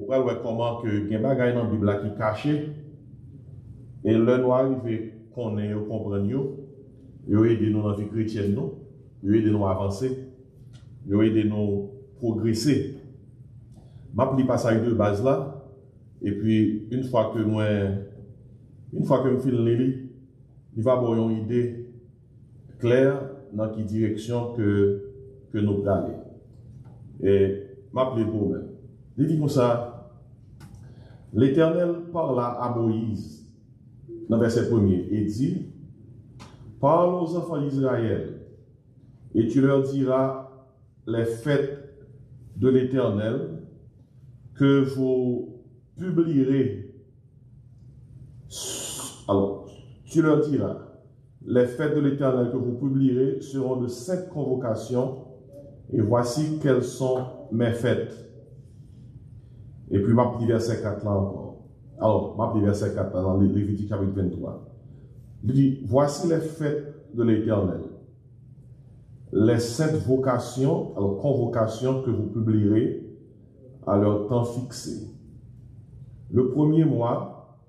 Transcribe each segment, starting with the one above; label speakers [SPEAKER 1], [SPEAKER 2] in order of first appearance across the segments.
[SPEAKER 1] on peut voir comment que il y a des bagages dans la Bible qui cachés et le nous arrive qu'on est comprendre yo aider nous dans la vie chrétienne nous, yo aider nous avancer, yo aider nous progresser. M'a pris passage de base là et puis une fois que je file lili, il va avoir une idée claire dans quelle direction que nous allons. Et m'appeler pour même. Il dit comme ça, l'Éternel parla à Moïse dans le verset 1er et dit, parle aux enfants d'Israël et tu leur diras les fêtes de l'Éternel que vous publierez. Alors, tu leur diras, les fêtes de l'Éternel que vous publierez seront de 5 convocations, et voici quelles sont mes fêtes. Et puis, ma petit verset 4 là encore. Alors, ma petit verset 4 là dans Lévitique chapitre 23. Il dit, voici les fêtes de l'Éternel, les 5 vocations, alors convocations que vous publierez à leur temps fixé. Le premier mois,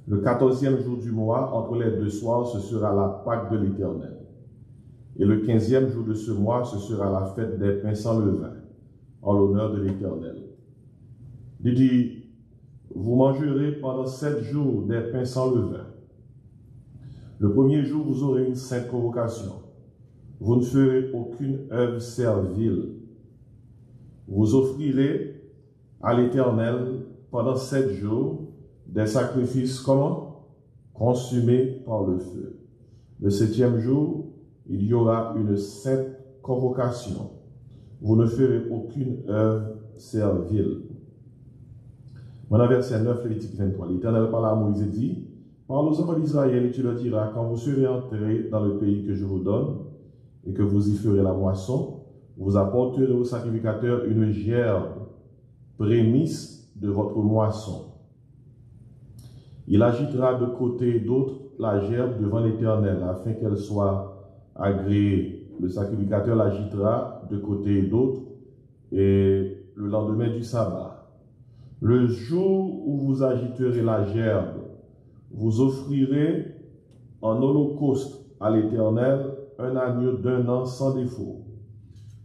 [SPEAKER 1] le 14e jour du mois, entre les 2 soirs, ce sera la Pâque de l'Éternel. Et le 15e jour de ce mois, ce sera la fête des pains sans levain, en l'honneur de l'Éternel. Il dit, vous mangerez pendant 7 jours des pains sans levain. Le premier jour, vous aurez une sainte convocation. Vous ne ferez aucune œuvre servile. Vous offrirez à l'Éternel pendant 7 jours des sacrifices comment? Consumés par le feu. Le 7e jour, il y aura une sainte convocation. Vous ne ferez aucune œuvre servile. Maintenant, verset 9, Lévitique 23. L'Éternel parla à Moïse et dit, parle aux enfants d'Israël et tu leur diras, quand vous serez entrés dans le pays que je vous donne, et que vous y ferez la moisson, vous apporterez au sacrificateur une gerbe, prémisse de votre moisson. Il agitera de côté et d'autre la gerbe devant l'Éternel, afin qu'elle soit agréée. Le sacrificateur l'agitera de côté et d'autre, et le lendemain du sabbat. Le jour où vous agiterez la gerbe, vous offrirez en holocauste à l'Éternel un agneau d'1 an sans défaut.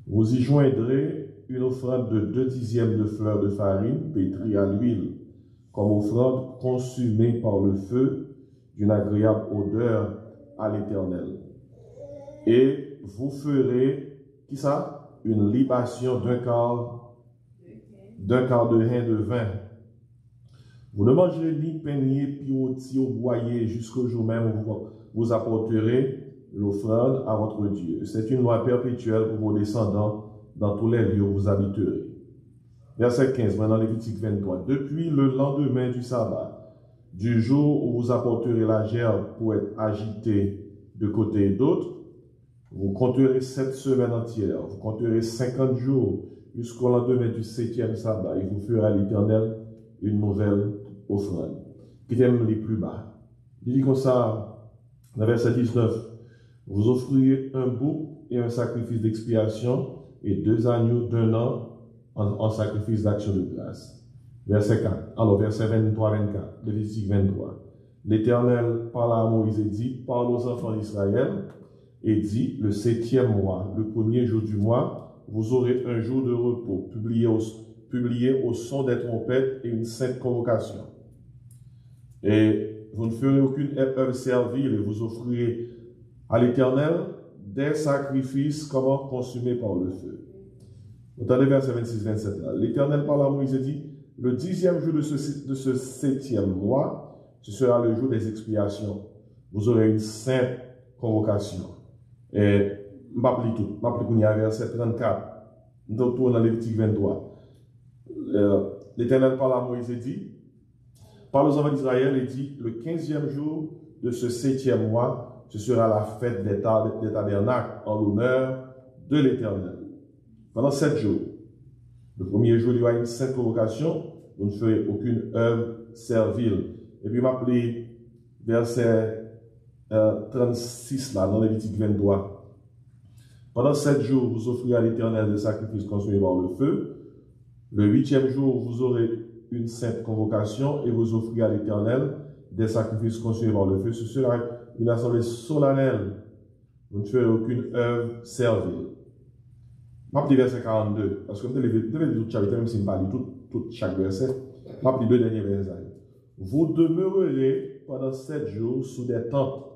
[SPEAKER 1] Vous y joindrez une offrande de 2 dixièmes de fleur de farine pétrie à l'huile, comme offrande consumée par le feu d'une agréable odeur à l'Éternel. Et vous ferez, qui ça? Une libation d'un quart de hin de vin. Vous ne mangerez ni pain ni rôti au boyer jusqu'au jour même où vous apporterez l'offrande à votre Dieu. C'est une loi perpétuelle pour vos descendants dans tous les lieux où vous habiterez. Verset 15, maintenant Lévitique 23. Depuis le lendemain du sabbat, du jour où vous apporterez la gerbe pour être agitée de côté et d'autre, vous compterez 7 semaines entières, vous compterez 50 jours jusqu'au lendemain du 7e sabbat, et vous ferez à l'Éternel une nouvelle offrande. Qui t'aime les plus bas. Il dit comme ça, dans verset 19, vous offrirez un bouc et un sacrifice d'expiation et 2 agneaux d'1 an en sacrifice d'action de grâce. Verset 4. Alors, verset 23-24, Lévitique 23. L'Éternel parla à Moïse et dit, parle aux enfants d'Israël et dit, le 7e mois, le premier jour du mois, vous aurez un jour de repos, publié au son des trompettes et une sainte convocation. Et vous ne ferez aucune œuvre servile et vous offrirez à l'Éternel des sacrifices comment consumés par le feu. Entendez verset 26-27 là. L'Éternel parle à Moïse et dit, le 10e jour de ce 7e mois, ce sera le jour des expiations. Vous aurez une sainte convocation. Et m'appli tout. M'appli qu'on y a verset 34. Nous tournons dans Lévitique 23. L'Éternel parle à Moïse et dit, parle aux enfants d'Israël et dit, le 15e jour de ce 7e mois, ce sera la fête des tabernacles en l'honneur de l'Éternel. Pendant 7 jours. Le premier jour, il y aura une sainte convocation. Vous ne ferez aucune œuvre servile. Et puis, m'appelez verset 36 là, dans Lévitique 23. Pendant 7 jours, vous offrirez à l'Éternel des sacrifices consumés par le feu. Le 8e jour, vous aurez une sainte convocation et vous offrirez à l'Éternel des sacrifices consumés par le feu. Ce sera une assemblée solennelle. Vous ne ferez aucune œuvre servile. Je vais lire verset 42, parce que je vais lire tout chapitre, même si je ne parle pas tout chaque verset. Je vais lire deux derniers versets. Vous demeurerez pendant 7 jours sous des tentes.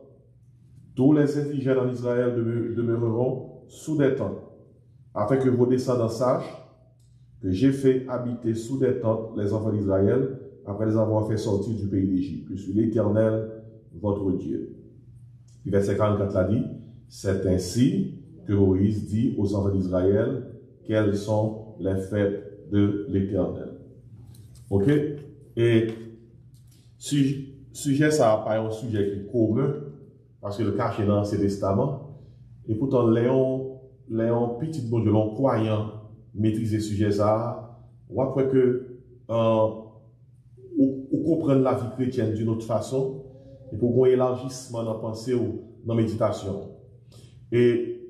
[SPEAKER 1] Tous les indigènes en Israël demeureront sous des tentes, afin que vos descendants sachent que j'ai fait habiter sous des tentes les enfants d'Israël, après les avoir fait sortir du pays d'Égypte. Je suis l'Éternel, votre Dieu. Puis verset 44 l'a dit, c'est ainsi que Moïse dit aux enfants d'Israël quelles sont les fêtes de l'Éternel. Ok? Et sujet, ça n'a pas un sujet qui est commun, parce que le cache est dans l'Ancien Testament. Et pourtant, Léon, petit bon Dieu, les croyants, maîtriser le sujet ça, ou après que ou comprendre la vie chrétienne d'une autre façon, et pour un élargissement dans la pensée ou dans la méditation. Et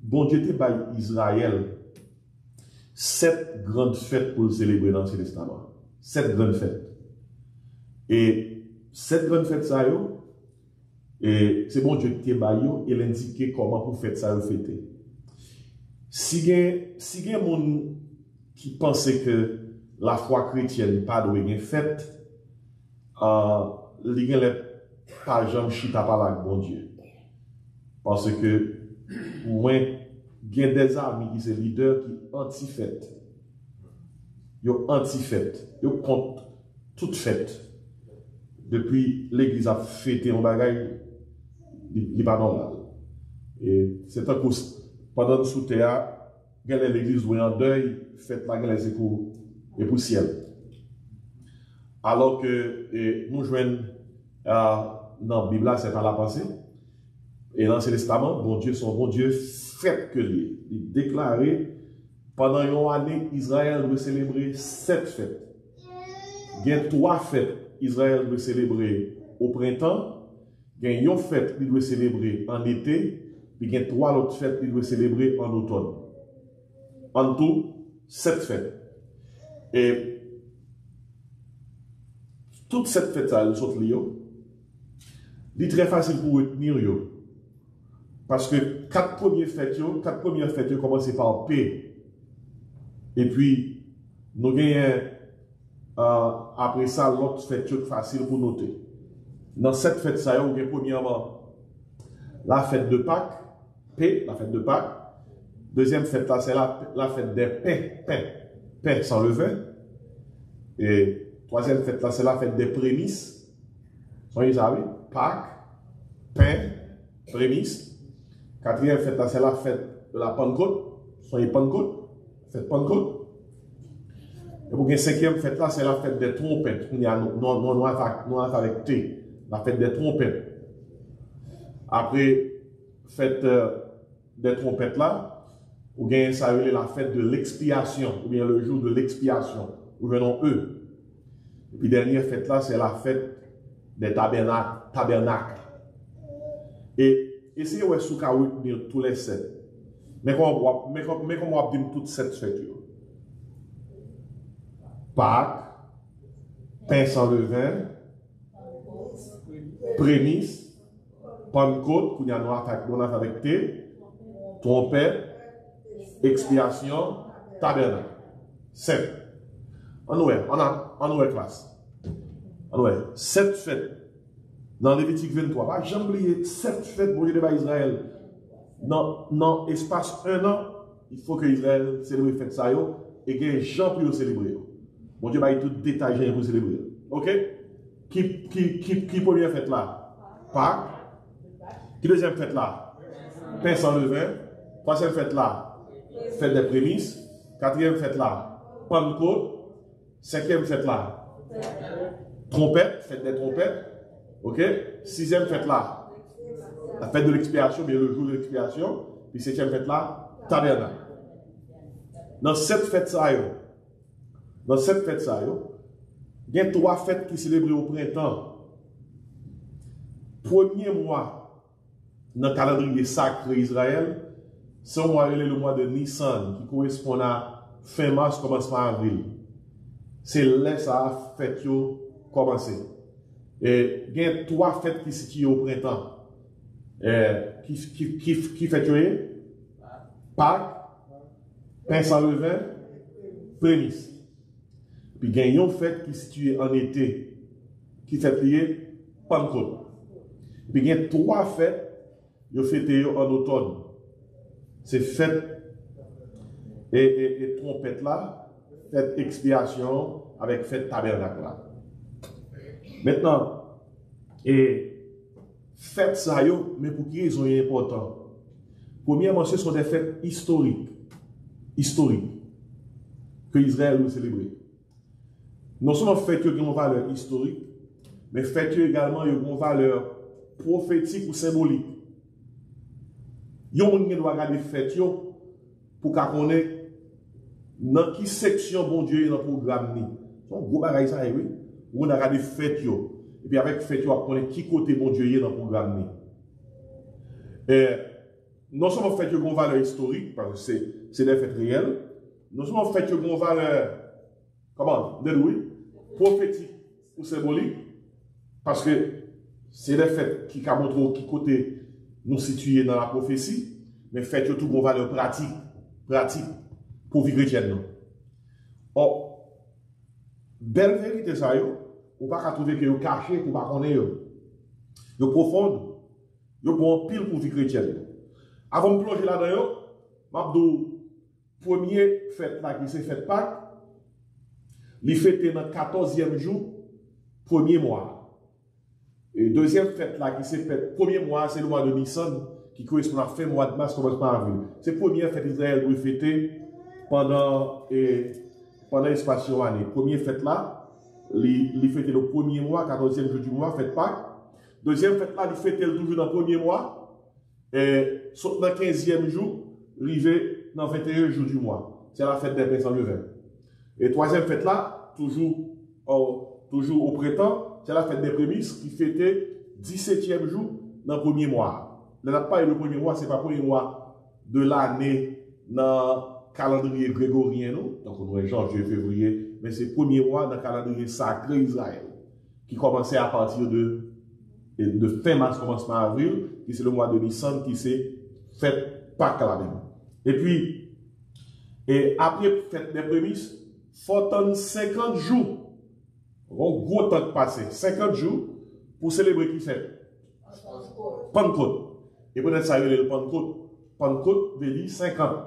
[SPEAKER 1] bon Dieu t'a donné Israël 7 grandes fêtes pour le célébrer dans l'Ancien Testament. 7 grandes fêtes. Et 7 grandes fêtes ça et c'est bon Dieu qui t'a donné et l'indiquer comment pour fête ça fêter. Si il y a des gens qui pensent que la foi chrétienne pas de une fête, il y a pas jamais chita par la bon Dieu. Parce que moi, il y a des amis qui sont leaders qui anti-fête. Ils sont anti-fête. Ils contre toute fête. Depuis l'église a fêté un bagage, il n'est pas normal. Et c'est un coup. Pendant que sous terre, l'église est en deuil, faites la les échos et pour ciel. Alors que nous jouons dans la Bible, c'est pas la pensée. Et dans l'Ancien Testament, bon Dieu, son bon Dieu, fait que lui. Il déclaré, pendant une année, Israël doit célébrer 7 fêtes. Il y a 3 fêtes, Israël doit célébrer au printemps. Il y a une fête, il doit célébrer en été. Puis il y a 3 autres fêtes qu'il doit célébrer en automne. En tout, 7 fêtes. Et toutes cette fêtes, elles sont liées. C'est très facile pour retenir. Parce que 4 premières fêtes, commencent par P. Et puis, nous avons après ça, l'autre fête facile pour noter. Dans cette fête, ça y est, premièrement, la fête de Pâques. P, la fête de Pâques. Deuxième fête, là, c'est la fête des pains sans levain. Et troisième fête, là, c'est la fête des prémices. Soyez savez, Pâques, pain, prémices. Quatrième fête, là, c'est la fête de la Pentecôte. Soyez Pentecôte, fête Pentecôte. Et pour une cinquième fête, là, c'est la fête des trompettes. Nous avons avec T, la fête des trompettes. Après, fête des trompettes là, ou bien ça veut la fête de l'expiation, ou bien le jour de l'expiation, ou venons eux. Et puis dernière fête là, c'est la fête des tabernacles. Et essayez de retenir tous les 7. Mais comment on va dire toutes 7 fêtes? Pâques, pain sans levain, prémices, Pentecôte, qu'on a avec thé, trompette, expiation, tabernacle. 7. On a classe. On a 7 fêtes. Dans Lévitique 23, j'ai oublié 7 fêtes pour les Israël. Dans l'espace 1 an, il faut que Israël célèbre les fêtes ça et que les gens puissent célébrer. Bon Dieu va tout détailler pour célébrer. Ok? Qui première fête là? Pâques. Qui deuxième fête là? Pain sans levain. Troisième fête là? Fête des prémices. Quatrième fête là? Pentecôte. Cinquième fête là? Trompette. Fête des trompettes. Ok? Sixième fête là? La fête de l'expiation, bien le jour de l'expiation. Puis septième fête là? Tabernacle. Dans cette fête ça, il y a 3 fêtes qui célébrent au printemps. Premier mois dans le calendrier sacré Israël, c'est le mois de Nissan qui correspond à fin mars, commencement avril. C'est là ça fête yo commencer. Et il y a 3 fêtes qui se situent au printemps. Qui fête yo? Pâques, pain sans levain, prémices. Puis il y a une fête qui se situe en été, qui fait lier Pentecôte. Puis il y a 3 fêtes qui fêtées en automne. C'est fête et trompette là, fête expiation avec fête tabernacle là. Maintenant, et fête ça yo, mais pour qui ils sont importants? Premièrement, ce sont des fêtes historiques que Israël veut célébrer. Non seulement fêtes qui ont une valeur historique, mais fêtes également qui ont une valeur prophétique ou symbolique. Yon moun gen doit regarder fête yo pour qu'on connaisse dans quelle section bon Dieu est dans le programme ni. Son gros bagay ça oui. On a regardé fête yo. Et puis avec fête yo on connaît qui côté bon Dieu est dans le programme ni. Non seulement fête yo ont une valeur historique parce que c'est des fêtes réelles, non seulement fête yo ont une valeur comment prophétique ou symbolique parce que c'est des fêtes qui montrent qui côté nous situer dans la prophétie, mais faites tout une valeur pratique pour vivre chrétienne. Or, belle vérité ça yo, ou pas trouver que yo caché pour pas connaître yo profonde, yo bon pile pour vivre chrétienne. Avant de plonger là-dedans, m'abdou premier fête là qui c'est fête Pâques, li fêté dans le 14e jour, premier mois. Et deuxième fête là qui s'est faite, premier mois, c'est le mois de Nissan, qui correspond à fin mois de mars, commence par avril. C'est la première fête d'Israël que vous fêtez pendant l'espace de l'année. Première fête là, il fêtait le premier mois, 14e jour du mois, fête Pâques. Deuxième fête là, il fêtait toujours dans le premier mois, et dans le 15e jour, arrivé dans le 21e jour du mois. C'est la fête des pains sans levain. Et troisième fête là, toujours au printemps, c'est la fête des prémices qui fêtait 17e jour dans le premier mois. Le premier mois, ce n'est pas le premier mois de l'année dans le calendrier grégorien, non? Donc on est janvier, février, mais c'est le premier mois dans le calendrier sacré Israël qui commençait à partir de fin mars, commencement avril, qui c'est le mois de Nissan qui s'est fait Pâques là même. Et puis, après fête des prémices, il faut attendre 50 jours. Un gros temps de passé, 50 jours, pour célébrer qui fait Pentecôte. Et peut-être ça y est le Pentecôte. Pentecôte veut dire 50.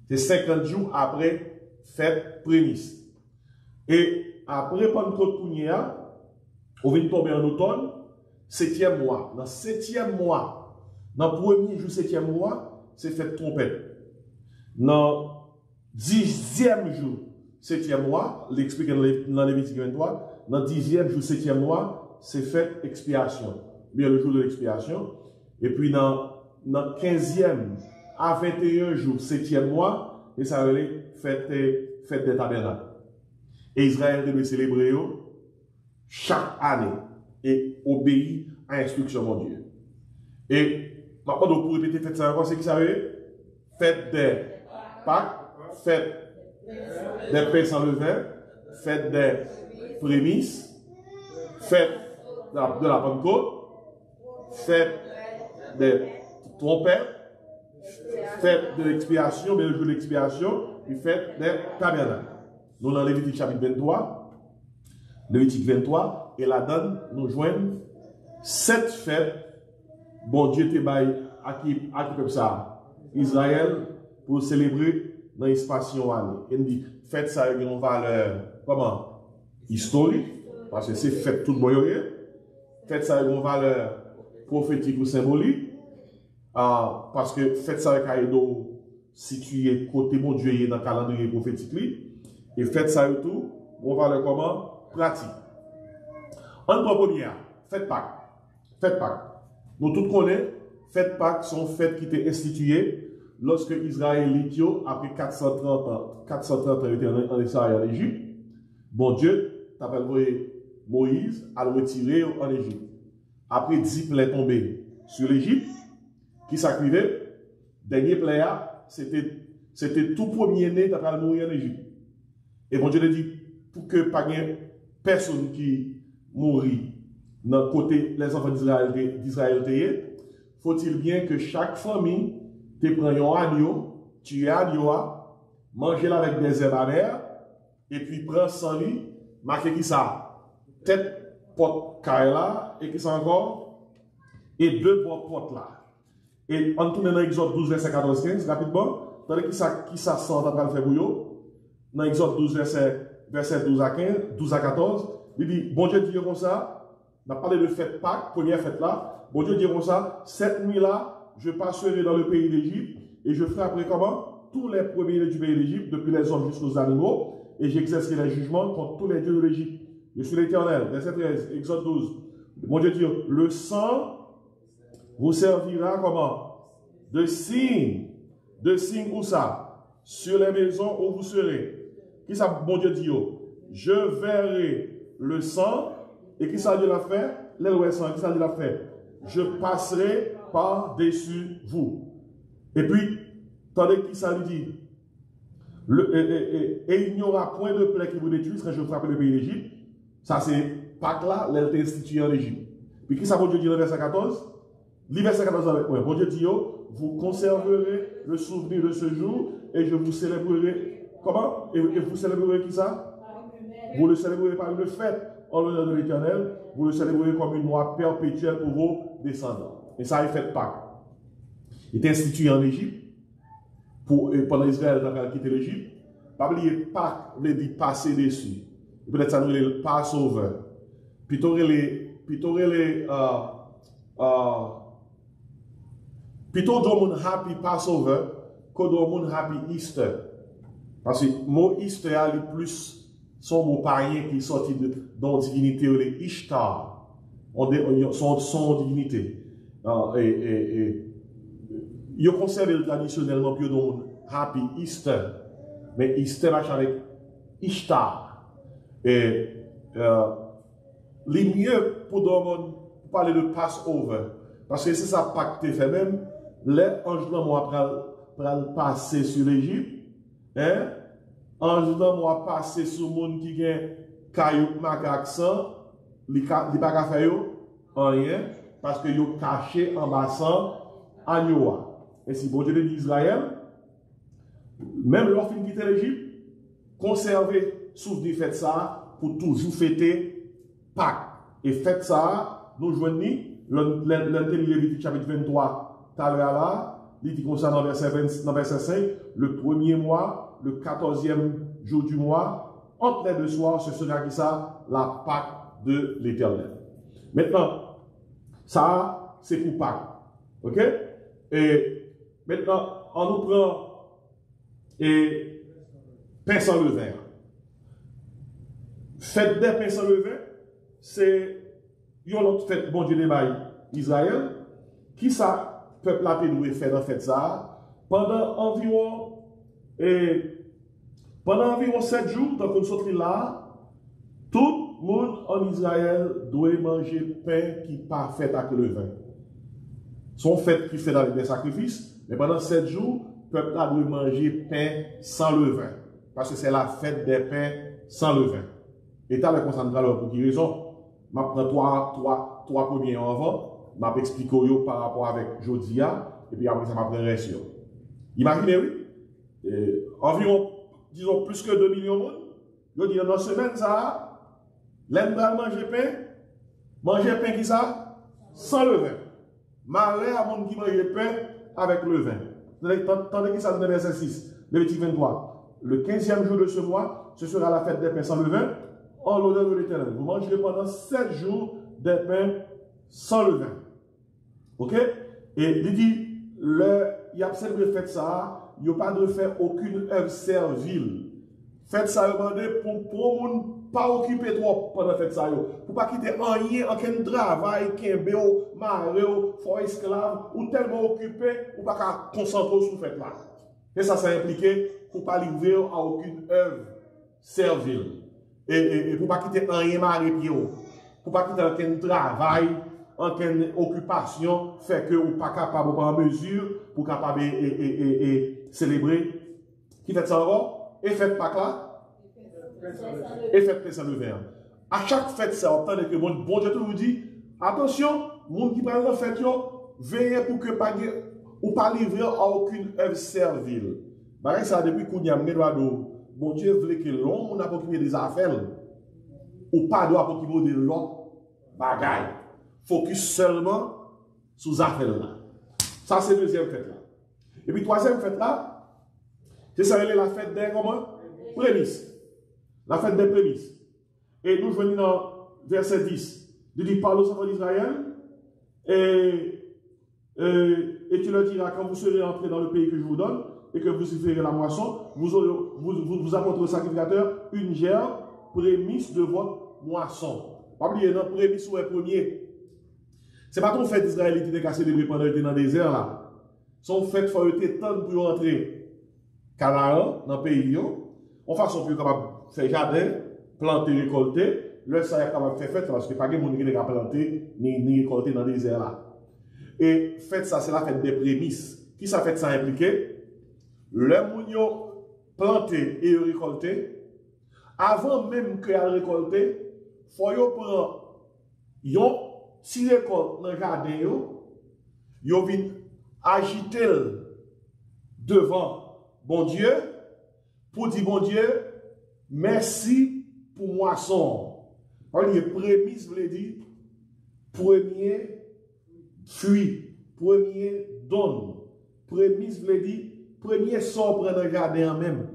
[SPEAKER 1] C'est 50 jours après fête prémisse. Et après Pentecôte, on vient tomber en automne, 7e mois. Dans 7e mois, dans le premier jour 7e mois, c'est fête trompette. Dans 10e jour, 7e mois, l'explique dans Lévitique 23, dans 10e jour, 7e mois, c'est fête expiation. Bien le jour de l'expiation. Et puis dans 15e à 21 jours, 7e mois, et ça va être fête des tabernacles. Et Israël devait célébrer chaque année et obéir à l'instruction de mon Dieu. Et maintenant, pour répéter fête ça encore, c'est qui ça veut? Fête des Pâques, fête des pains sans levain, fête des prémices, fête de la Pentecôte, fête des trompettes, fête de l'expiation, mais le jour de l'expiation, puis fête des tabernacles. Nous, dans Lévitique chapitre 23, Lévitique 23, et la donne, nous joignent 7 fêtes, bon Dieu te baille à qui comme ça, Israël, pour célébrer dans l'espace de l'année. Il dit, fête ça a une valeur, comment? Historique, parce que c'est fête tout le monde. Fête ça a une valeur prophétique ou symbolique, parce que fête ça a une situé côté mon Dieu dans le calendrier prophétique. Et fête ça a tout, une valeur comment? Pratique. En première, fête Pâques. Fête Pâques. Nous tous connaissons, fête Pâques sont fêtes qui étaient instituées lorsque Israël, après 430 ans, était en Israël en Égypte. Bon Dieu, t'appelle Moïse à le retirer en Égypte. Après 10 plaies tombées sur l'Égypte, qui s'acrivait, dernier plaie, c'était c'était tout premier-né d'après le mourir en Égypte. Et bon Dieu dit, pour que pas personne qui mourit dans côté les enfants d'Israël, faut-il bien que chaque famille te prenne un agneau, tue l'agneau, mange-le avec des herbes amères, et puis prend sans lui, marquer qui ça? Tête, porte, là, et qui ça encore? Et deux portes là. Et on tourne dans Exode 12, verset 14-15, rapidement, tandis que qui ça sent après le faire bouillot, dans Exode 12, verset 12 à 14, il dit, bon Dieu dit comme ça, on a parlé de fête Pâques, première fête là, bon Dieu dit comme ça, cette nuit-là, je passerai dans le pays d'Égypte, et je ferai après comment? Tous les premiers du pays d'Égypte, depuis les hommes jusqu'aux animaux, et j'exercerai les jugements contre tous les dieux de l'Égypte. Je suis l'Éternel, verset 13, Exode 12. Bon Dieu dit, le sang vous servira comment? De signe où ça? Sur les maisons où vous serez. Qui ça, bon Dieu dit, je verrai le sang, et qui ça dit la fait? Le sang, qui ça dit la fait? Je passerai par-dessus vous. Et puis, tandis qu'il ça lui dit, et il n'y aura point de plaie qui vous détruise quand je frappe le pays d'Égypte. Ça, c'est Pâques là, elle est instituée en Égypte. Puis qui ça, bon Dieu dit dans le verset 14? Le verset 14 avec moi. Bon Dieu dit, vous conserverez le souvenir de ce jour et je vous célébrerai. Comment? Et vous célébrerez qui ça? Vous le célébrerez par une fête en l'honneur de l'Éternel. Vous le célébrerez comme une loi perpétuelle pour vos descendants. Et ça est fait Pâques. Il est institué en Égypte. Pendant Israël a quitté l'Égypte. Pas oublier Pâques, veut dire passer dessus. Peut-être ça nous est le Passover. Plutôt do mon happy Passover que do mon happy Easter. Parce que le mot Easter a plus son mot païen qui est sorti dans la divinité, les Ishtar. Son divinité. Ils conservent traditionnellement plus dans happy Easter. Mais Easter marche avec Ishtar. Et les mieux pour parler de Passover. Parce que c'est ça Pâques fait même. Les anges de moi pour passer sur l'Égypte. Hein? Ange de moi passer sur le monde qui a caillou macaque sang. Il n'y a pas faire rien. Parce que ils caché en bassin agneau. Et si bon Dieu d'Israël, même lorsqu'il quitte l'Égypte, conserver souvenir fait ça pour toujours fêter Pâques. Et faites ça, nous joignons l'Lévitique chapitre 23, tout à l'heure là, il dit comme ça dans verset 5, le premier mois, le 14e jour du mois, entre les deux soirs, ce sera qui ça? La Pâque de l'Éternel. Maintenant, ça, c'est pour Pâques. Ok? Et maintenant, on nous prend et pain sans levain. Fête des pains sans levain, c'est une autre fête, bon Dieu Israël, qui ça, peuple a pu faire dans fête ça, pendant environ 7 jours, donc on sort là, tout le monde en Israël doit manger pain qui n'est pas fait avec le vin. Son fête qui fait avec des sacrifices, mais pendant 7 jours, le peuple a doit manger pain sans levain. Parce que c'est la fête des pains sans levain. Et tu as le concentré alors pour qui raison? Je prends trois premiers avant, je vais expliquer par rapport avec Jodia, et puis après ça m'a pris reste. Imaginez, oui, environ, disons, plus que 2 millions de monde. Je dis, dans une semaine, ça, l'aime manger pain qui ça? Sans levain. Malheur à mon qui mange pain avec le vin. Tandis que ça dans le verset 6, Lévitique 23. Le 15e jour de ce mois, ce sera la fête des pains sans levain, en l'honneur de l'Éternel. Vous mangerez pendant 7 jours des pains sans levain. Ok? Et il dit, il y a célébré fête ça, il n'y a pas de faire aucune œuvre servile. Faites ça, pour ne pas occuper trop pendant fête ça. Pour ne pas quitter rien, aucun travail, qu'un béo, maré, fort esclave, ou tellement occupé, ou pas concentrer sur fête là. Et ça impliqué pour ne pas livrer à aucune œuvre servile. Et pour ne pas quitter rien maré, pour ne pas quitter aucun travail, aucune occupation, fait que vous pas capable, pas en mesure, pour capable célébrer Qui fait ça encore? Et fête Pâques là? Et fête Pessah le vin. À chaque fête, ça entend que bon Dieu vous dit, attention, monde qui prend la fête, veillez pour que ou pas livrer à aucune œuvre servile. Pareil, ça depuis qu'on y a bon Dieu voulait que l'homme n'a pas des affaires, ou pas doit pas de l'autre bagaille. Focus seulement sur les affaires là. Ça, c'est la deuxième fête là. Et puis, troisième fête là, c'est ça, la fête des prémices. La fête des prémices. Et nous venons dans verset 10. Il dit, parle aux enfants d'Israël, et tu leur diras, quand vous serez entrés dans le pays que je vous donne, et que vous ferez la moisson, vous apporterez au sacrificateur une gerbe prémisse de votre moisson. Pas oublier, non, prémisse ou premier. Ce n'est pas ton fait d'Israël qui était célébré pendant qu'il était dans le désert là. Son fait, il faut être temps pour entrer Canaan, dans le pays. On façon plus capable de faire jardin, planter, récolter. Là, ça est capable de faire fête parce que pas de monde qui est capable de planter ni récolter dans le désert là. Et fête ça, c'est la fête des prémices. Qui ça fait ça impliqué? Le mounio planté et récolté. Avant même que a récolté, il faut prendre si récolte dans le jardin, yo vient agiter devant bon Dieu pour dire bon Dieu, merci pour moisson. Les prémices veut dire premier fruit, premier don. Prémices veut dire premier sort prendre dans le jardin même.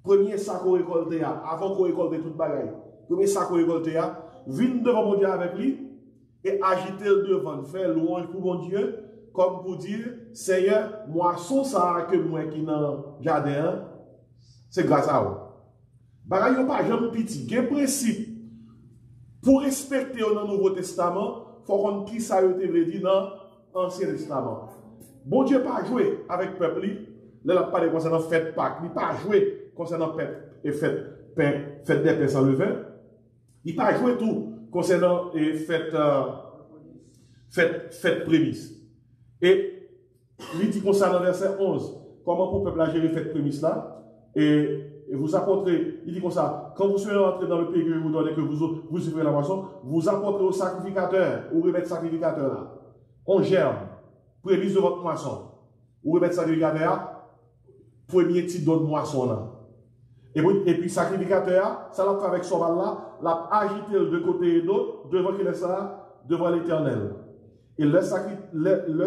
[SPEAKER 1] Premier sac qu'on récolte avant qu'on récolte toute bagaille. Premier sac qu'on récolte vient devant mon Dieu avec lui et agiter devant, faire louange pour mon Dieu, comme pour dire, Seigneur, moisson ça que moi qui dans le jardin, c'est grâce à vous. Bagaille yon pas jamais petit, il y a un principe. Pour respecter dans le Nouveau Testament, il faut qu'on qui ça veut dire dans l'Ancien Testament. Bon Dieu pas joué avec le peuple, là il parle concernant fête Pâques, il pas joué concernant fête des pains sans levain, il pas joué tout concernant fête prémisse. Et il dit concernant verset 11, comment pour le peuple a géré fête prémisse là, et vous apporterez, il dit comme ça, quand vous serez entrés dans le pays que je vous donne et que vous suivrez la moisson, vous apporterez au sacrificateur, ou remettre sacrificateur là, on germe, prémisse de votre moisson, ou remettre sacrificateur, premier titre de moisson là. Et puis sacrificateur, ça l'a fait avec son mal là, l'a agité de côté et d'autre, devant qu'il est ça, devant l'Éternel. Et le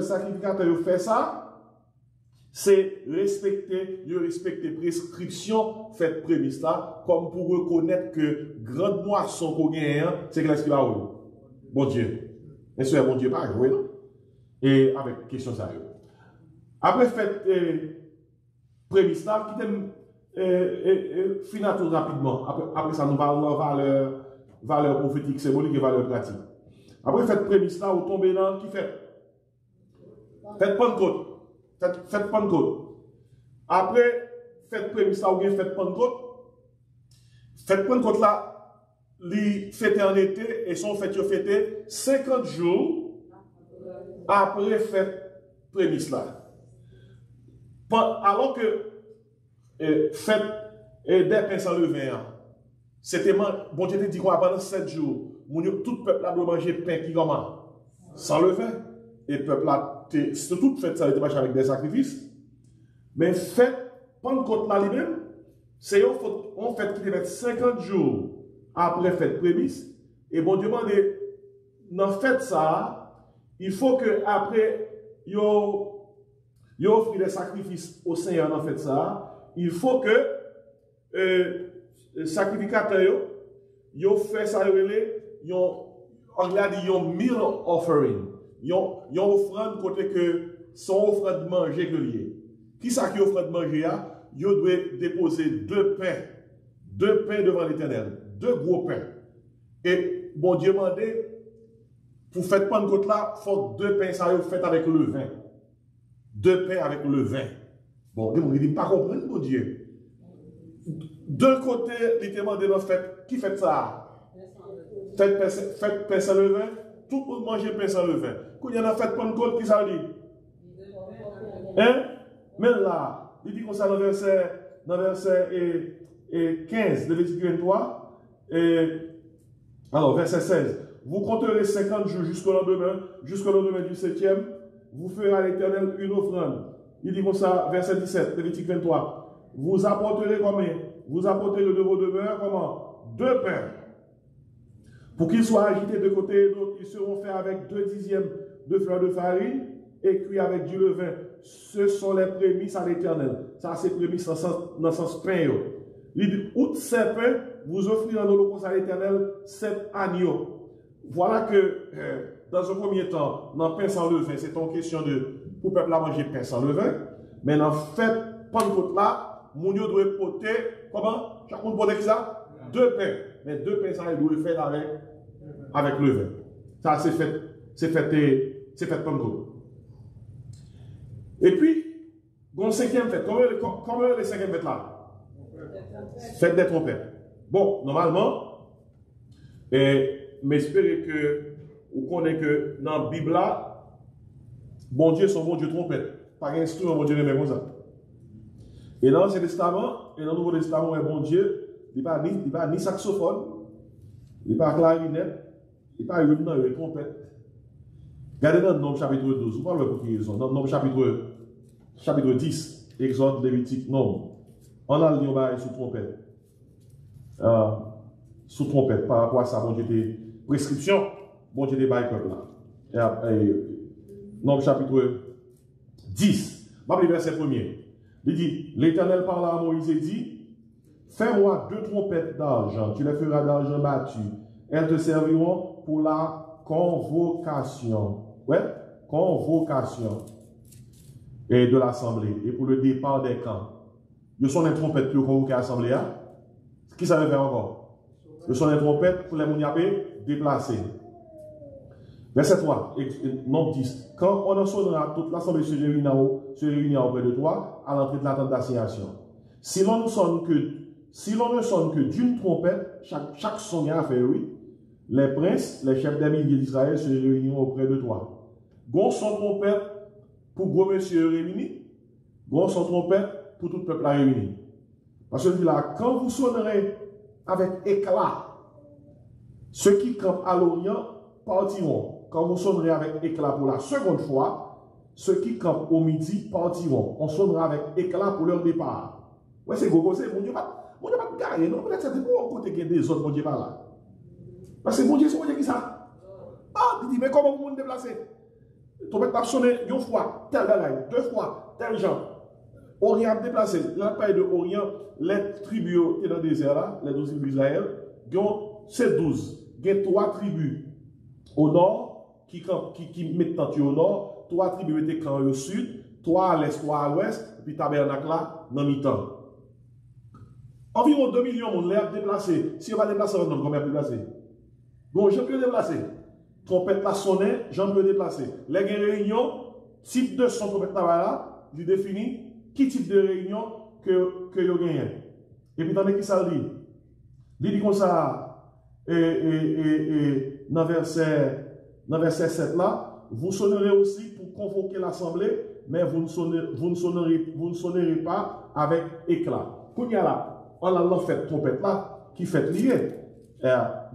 [SPEAKER 1] sacrificateur fait ça, c'est respecter prescription faite prémisse là, comme pour reconnaître que grande moisson qu'on gagne, c'est qu'est-ce qu'il va avoir. Bon Dieu. Et c'est bon Dieu pas jouer, non? Et avec question sérieuse. Après fête prémisse là, qui t'aime finir tout rapidement. Après ça, nous parlons de valeur prophétique, symbolique et valeur pratique. Après fête prémisse là, vous tombez dans qui fait? Fête Pentecôte. Fête Pentecôte. Après, fête prémisse là, ou bien fête Pentecôte. Fête Pentecôte là, les fêtes en été, et sont fêtés 50 jours après fête prémisse là. Alors que fête des pains sans levain, c'était bon Dieu te dit qu'on va pendant 7 jours, tout le peuple là doit manger pain qui comment? Sans levain. Et le peuple là, c'est toute fête, ça a été marché avec des sacrifices. Mais fête, Pentecôte là lui-même, c'est on fête qui devait être 50 jours après fête prémisse. Et bon Dieu demande, dans fête ça, il faut que après, yo offre des sacrifices au Seigneur dans fête ça, il faut que sacrificateur yo fait ça, on a dit yon meal offering. Yon offrande côté que son offrande manger que lié. Qui ça qui offrande manger a? Yon doit déposer 2 pains devant l'Éternel, 2 gros pains. Et bon Dieu demandé pour faire Pentecôte là, faut 2 pains ça yon fait avec le vin. 2 pains avec le vin. Bon, il dit pas comprendre bon Dieu. D'un côté, il demande dans fête, qui fait ça? Fête pain sans le vin. Tout le monde mange pain sans levain. Quand il y en a fait Pentecôte, qui ça dit? Hein? Mais là, il dit comme ça dans verset dans verset 15, Lévitique 23, alors verset 16. Vous compterez 50 jours jusqu'au lendemain du 7e, vous ferez à l'Éternel une offrande. Il dit comme ça, verset 17, Lévitique 23. Vous apporterez combien? Vous apporterez de vos demeures comment? 2 pains. Pour qu'ils soient agités de côté et d'autre, ils seront faits avec 2 dixièmes de fleur de farine et cuits avec du levain. Ce sont les prémices à l'Éternel. Ça, c'est prémices dans le sens pain. Il dit, outre ces pains, vous offrirez en holocauste à l'Éternel 7 agneaux. Voilà que, dans un premier temps, dans le pain sans levain, c'est une question de, pour le peuple à manger pain sans levain. Mais dans le fait, Pentecôte là, mon Dieu doit porter, comment? Chaque monde porte ça? 2 pains. Mais 2 pains, ça, il doit faire avec levain. Ça, c'est fait Pentecôte. Et puis, dans le 5e fête, comment est le 5e fête là? Fête des trompettes. Bon, normalement, mais espérez que vous connaissez que dans la Bible là, bon Dieu, son bon Dieu trompette. Pas un instrument, bon Dieu, mais comme ça. Et dans l'Ancien Testament, et dans le Nouveau Testament, bon Dieu, il n'y a pas ni saxophone, il n'y a pas clarinette, il n'y a pas une trompette. Regardez dans le Nombre chapitre 12, vous parlez pour qui raison. Dans le Nombre chapitre 10, Exode, Lévitique, Nombre. On a le lion sous trompette. Sous trompette, par rapport à ça, bon Dieu, des prescriptions, bon Dieu, des bails comme là. Nombre chapitre 10, verset 1er. Il dit, l'Éternel parla à Moïse et dit, fais-moi 2 trompettes d'argent, tu les feras d'argent battu. Elles te serviront pour la convocation. Ouais, convocation. Et de l'assemblée. Et pour le départ des camps. Ils sont des trompettes pour convoquer l'assemblée. Qui ça veut faire encore? Ils sont des trompettes pour les mouniapés déplacer. Verset 3, nombre 10. Quand on en sonnera, toute l'assemblée se réunira auprès de toi à l'entrée de la tente d'assignation. Si l'on ne sonne que d'une trompette, chaque son a fait oui, les princes, les chefs des milliers d'Israël se réuniront auprès de toi. Gon son trompette pour gros monsieur réunis, gon son trompette pour tout le peuple réuni. Parce que là, quand vous sonnerez avec éclat, ceux qui campent à l'Orient partiront. Quand vous sonnerez avec éclat pour la seconde fois, ceux qui campent au midi partiront. On sonnera avec éclat pour leur départ. Ouais, c'est gros, c'est mon Dieu pas gagner, non? Peut-être que c'est pour un côté qu'il y a des autres, mon Dieu pas là. Parce que mon Dieu, c'est mon Dieu qui ça. Ah, il dit, mais comment vous vous déplacez? Ton père va sonner une fois, tel bagaille, 2 fois, tel genre. Orient déplacé. La paille de Orient, les tribus qui sont dans le désert là, les 12 tribus d'Israël, c'est 12. Il y a 3 tribus au nord qui mettent tente au nord, 3 tribus mettent camp au sud, 3 à l'est, 3 à l'ouest, puis tabernacle là, dans mi-temps. Environ 2 millions de monde l'air déplacé. Si on va déplacer, on va combien déplacé? Bon, je peux déplacer. Trompette la sonner, j'en peux déplacer. Les réunions, type de son trompette là, il définit qui type de réunion que vous gagnez. Et puis, attendez qui ça dit? Il dit comme ça, dans verset 7 là, vous sonnerez aussi pour convoquer l'assemblée, mais vous ne sonnerez pas avec éclat. Quand il y a là, on a l'enfait trompette là, qui fait lier. Il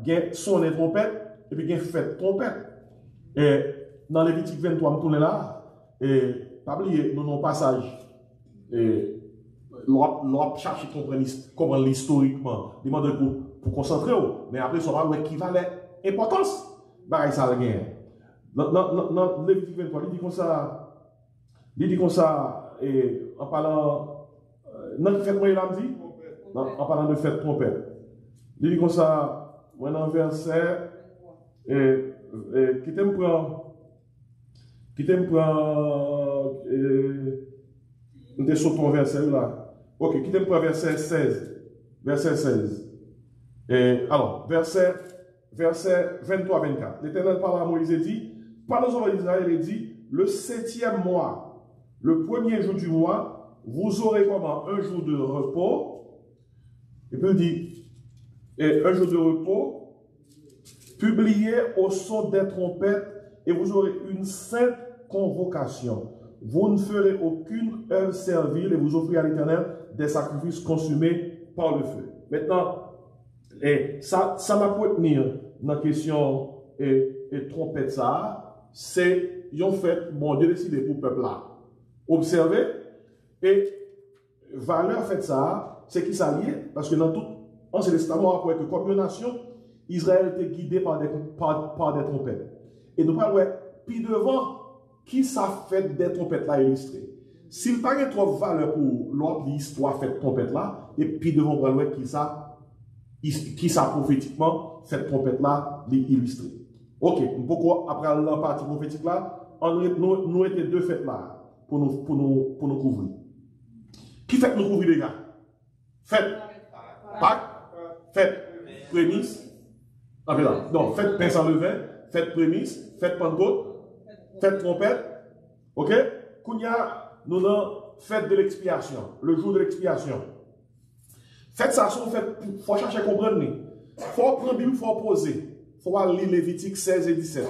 [SPEAKER 1] y a sonner trompette, et puis il y a fait trompette. Et dans Lévitique 23, on tourne là, et pas oublier, nous avons un passage. Et l'on cherche à comprendre historiquement, demande pour concentrer, mais après, ça va qui va l'importance. Bah, ça le gagne. Dans Lévitique 23, il dit comme ça, et en parlant, non, qui fait quoi il a dit? En parlant de fête trompette. Il dit comme ça, dans le verset, qui t'aime prendre, on est sur ton verset là. Ok, qui t'aime prendre verset 16. Verset 16. Alors, verset 23-24. L'Éternel parle à Moïse et dit, parle aux enfants d'Israël et dit, le 7e mois, le premier jour du mois, vous aurez comment? Un jour de repos. Et puis il dit, un jour de repos, publié au son des trompettes, et vous aurez une sainte convocation. Vous ne ferez aucune œuvre servile et vous offrirez à l'Éternel des sacrifices consumés par le feu. Maintenant, ça m'a pour tenir dans la question et trompette ça, c'est, ils ont fait, bon Dieu décidé pour le peuple là. Observez, et valeur fait ça, c'est qui s'allie, parce que dans tout Ancien Testament, après que comme une nation, Israël était guidé par des trompettes. Et nous parlons, puis devant, qui ça fait des trompettes là illustrées. S'il n'y a pas trop de valeur pour l'autre histoire fait trompette là, et puis devant, on va qui ça prophétiquement, cette trompette là illustrée. Ok, pourquoi après la partie prophétique là, nous étions deux fêtes là pour nous couvrir. Qui fait nous couvrir les gars? Fête Pâques, fête prémisse. Non, fête pain sans levain, fête prémisse, fête Pentecôte, fête trompette. Ok? Kounya, nous avons fête de l'expiation, le jour de l'expiation. Faites ça, il faut chercher à comprendre. Il faut prendre Bible, il faut poser. Il faut lire Lévitique 16 et 17.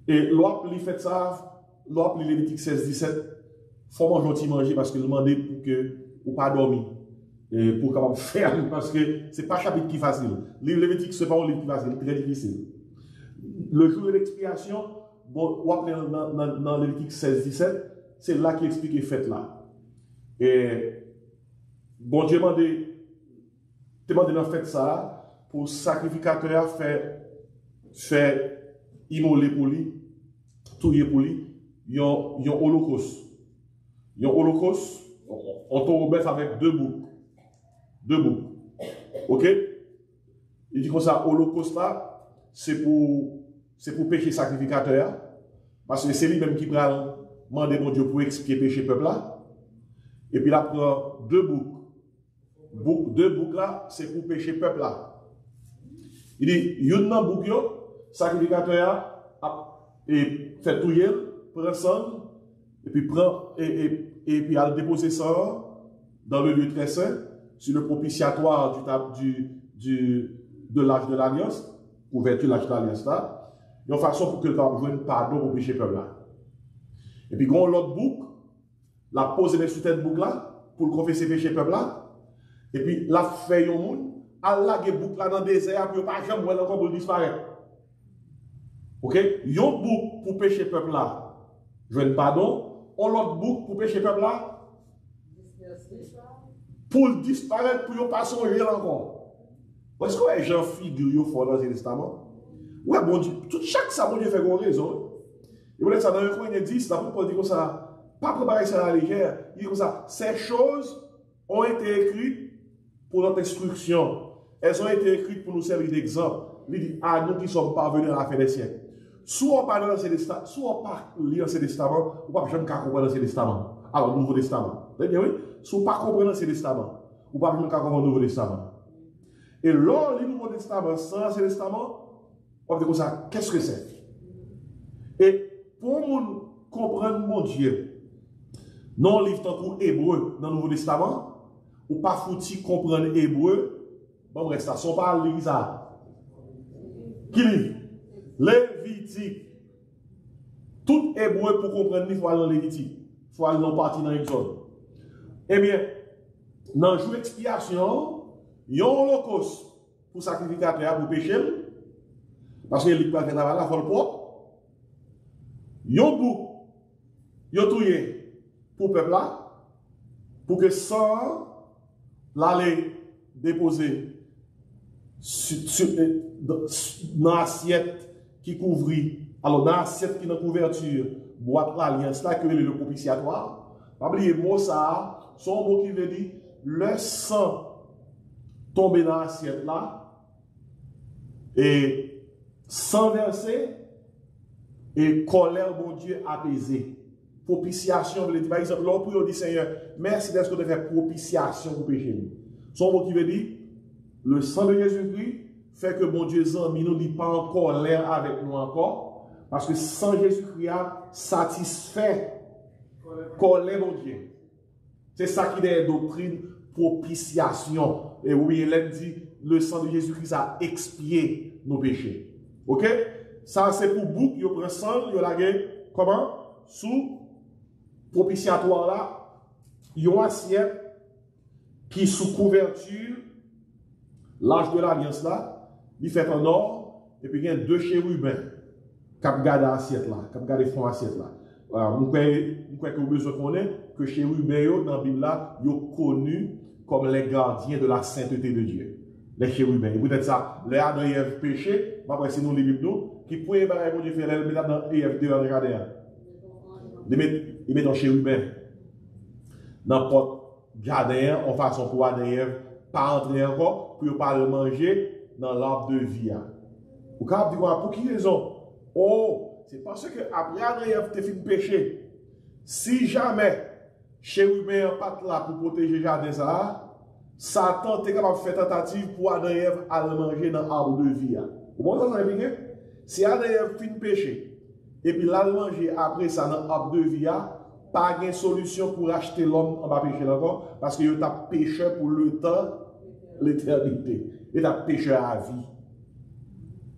[SPEAKER 1] Et l'autre, il fait ça, l'autre, il Lévitique 16 et 17. Il faut manger parce que demandez pour que vous pas dormir. Et pour capable faire, parce que ce n'est pas un chapitre qui est facile. Lire Lévitique, ce n'est pas un livre qui est facile, c'est très difficile. Le jour de l'expiation, bon, dans Lévitique 16 et 17, c'est là qu'il explique les fêtes là. Et bon Dieu demandé dans fait ça pour sacrificateur faire immoler pour lui, tuer pour lui, il y a un holocauste. Il y a un holocauste, on te remet avec deux boucs. Ok? Il dit comme ça, holocauste là, c'est pour péché sacrificateur, parce que c'est lui-même qui va demander mon Dieu pour expier péché peuple là. Et puis là, prend deux boucs. Deux boucs là, c'est pour pécher peuple là. Il dit, yon nan bouc yo, sacrificateur et fait touyer, prend sang, et puis et puis à déposer ça dans le lieu très saint, sur le propitiatoire de l'âge de l'alliance, couverture de l'âge de l'alliance là, de façon pour que le peuple joigne pardon pour pécher peuple là. Et puis, quand l'autre bouc, la pose sur tête bouc là, pour confesser péché peuple là, et puis la fait yon moun, à la bouc là dans le désert, puis pas jamais encore pour disparaître. Ok? Yon bouc pour pécher peuple là, joigne pardon, on l'autre bouc pour pécher peuple là, pour disparaître, pour ne pas songer encore. Est-ce que les gens figurent fort dans le Testament? Oui, bon Dieu, chaque ça, bon Dieu fait une raison. Et vous voulez ça dans le coin, il dit, c'est pour dire comme ça, pas préparer ça à la légère. Il dit comme ça, ces choses ont été écrites pour notre instruction. Elles ont été écrites pour nous servir d'exemple. Il dit, à nous qui sommes parvenus à la fin des siècles. Soit on parle dans l'Ancien Testament, soit on parle lire l'Ancien Testament, ou pas jamais comprendre l'Ancien Testament. Alors, le Nouveau Testament. Vous voyez, oui? Soit on pas comprendre l'Ancien Testament, ou pas jamais comprendre le Nouveau Testament. Et lors du Nouveau Testament, sans l'Ancien Testament, on va dire comme ça, qu'est-ce que c'est? Et pour nous comprendre mon Dieu, non livre tant qu'on hébreu dans le Nouveau Testament, ou pas fouti comprendre hébreu, bon, reste ça, son pas lire ça. Qui livre? Lévitique. Tout hébreu pour comprendre, il faut aller dans Lévitique. Il faut aller dans partie dans l'Exode. Eh bien, dans le jour d'expiation, il y a un holocauste pour sacrificateur pour pécher, parce que il va faire la folle propre. Il y a un bouc, il y a tout pour le peuple là, pour que sang l'aller déposer dans l'assiette qui couvrit, alors dans l'assiette qui est dans la couverture, boîte l'alliance là, que le propitiatoire. Pas oublier mot ça, son mot qui veut dire le sang tomber dans l'assiette là, et sang versé, et colère, mon Dieu, apaisée. Propitiation, par exemple, l'homme pour dire Seigneur, merci d'être de faire propitiation pour péché. Son mot qui veut dire le sang de Jésus-Christ fait que mon Dieu nous dit pas en colère avec nous encore, parce que sans Jésus-Christ a satisfait colère mon Dieu. C'est ça qui est la doctrine propitiation. Et oui, elle dit le sang de Jésus-Christ a expié nos péchés. Ok? Ça c'est pour bouc, il prend sang, il a comment? Sous propitiatoire là, il y a une assiette qui sous couverture, l'âge de l'alliance là, il fait en or, et puis il y a deux chérubins qui ont gardé l'assiette là, qui ont gardé le fond assiette là. Voilà, vous croyez que vous besoin de connaître que chérubins dans la Bible là, ils sont connus comme les gardiens de la sainteté de Dieu. Les chérubins. Et peut-être ça, les Adam et Ève péché, après c'est nous les Bibles nous, qui pouvaient barrer pour Dieu faire, ils mettent dans Ève 2, regardez. Ils mettent dans chérubin. N'importe jardin, en façon pour Adam et Ève, pas entrer encore, pour ne pas le manger dans l'arbre de vie. Vous pouvez dire, pour qui raison? Oh, c'est parce que après Adam et Ève, tu fait péché. Si jamais chérubin n'est pas là pour protéger le jardin, Satan est capable de faire tentative pour Adam et Ève à le manger dans l'arbre de vie. Vous comprenez ça? Si Adam et Ève fin péché, et puis là, le manger après ça dans l'arbre de vie, pas de solution pour acheter l'homme en bas péché encore, parce qu'il y a pécheur pour le temps, l'éternité. Il y a pécheur à vie.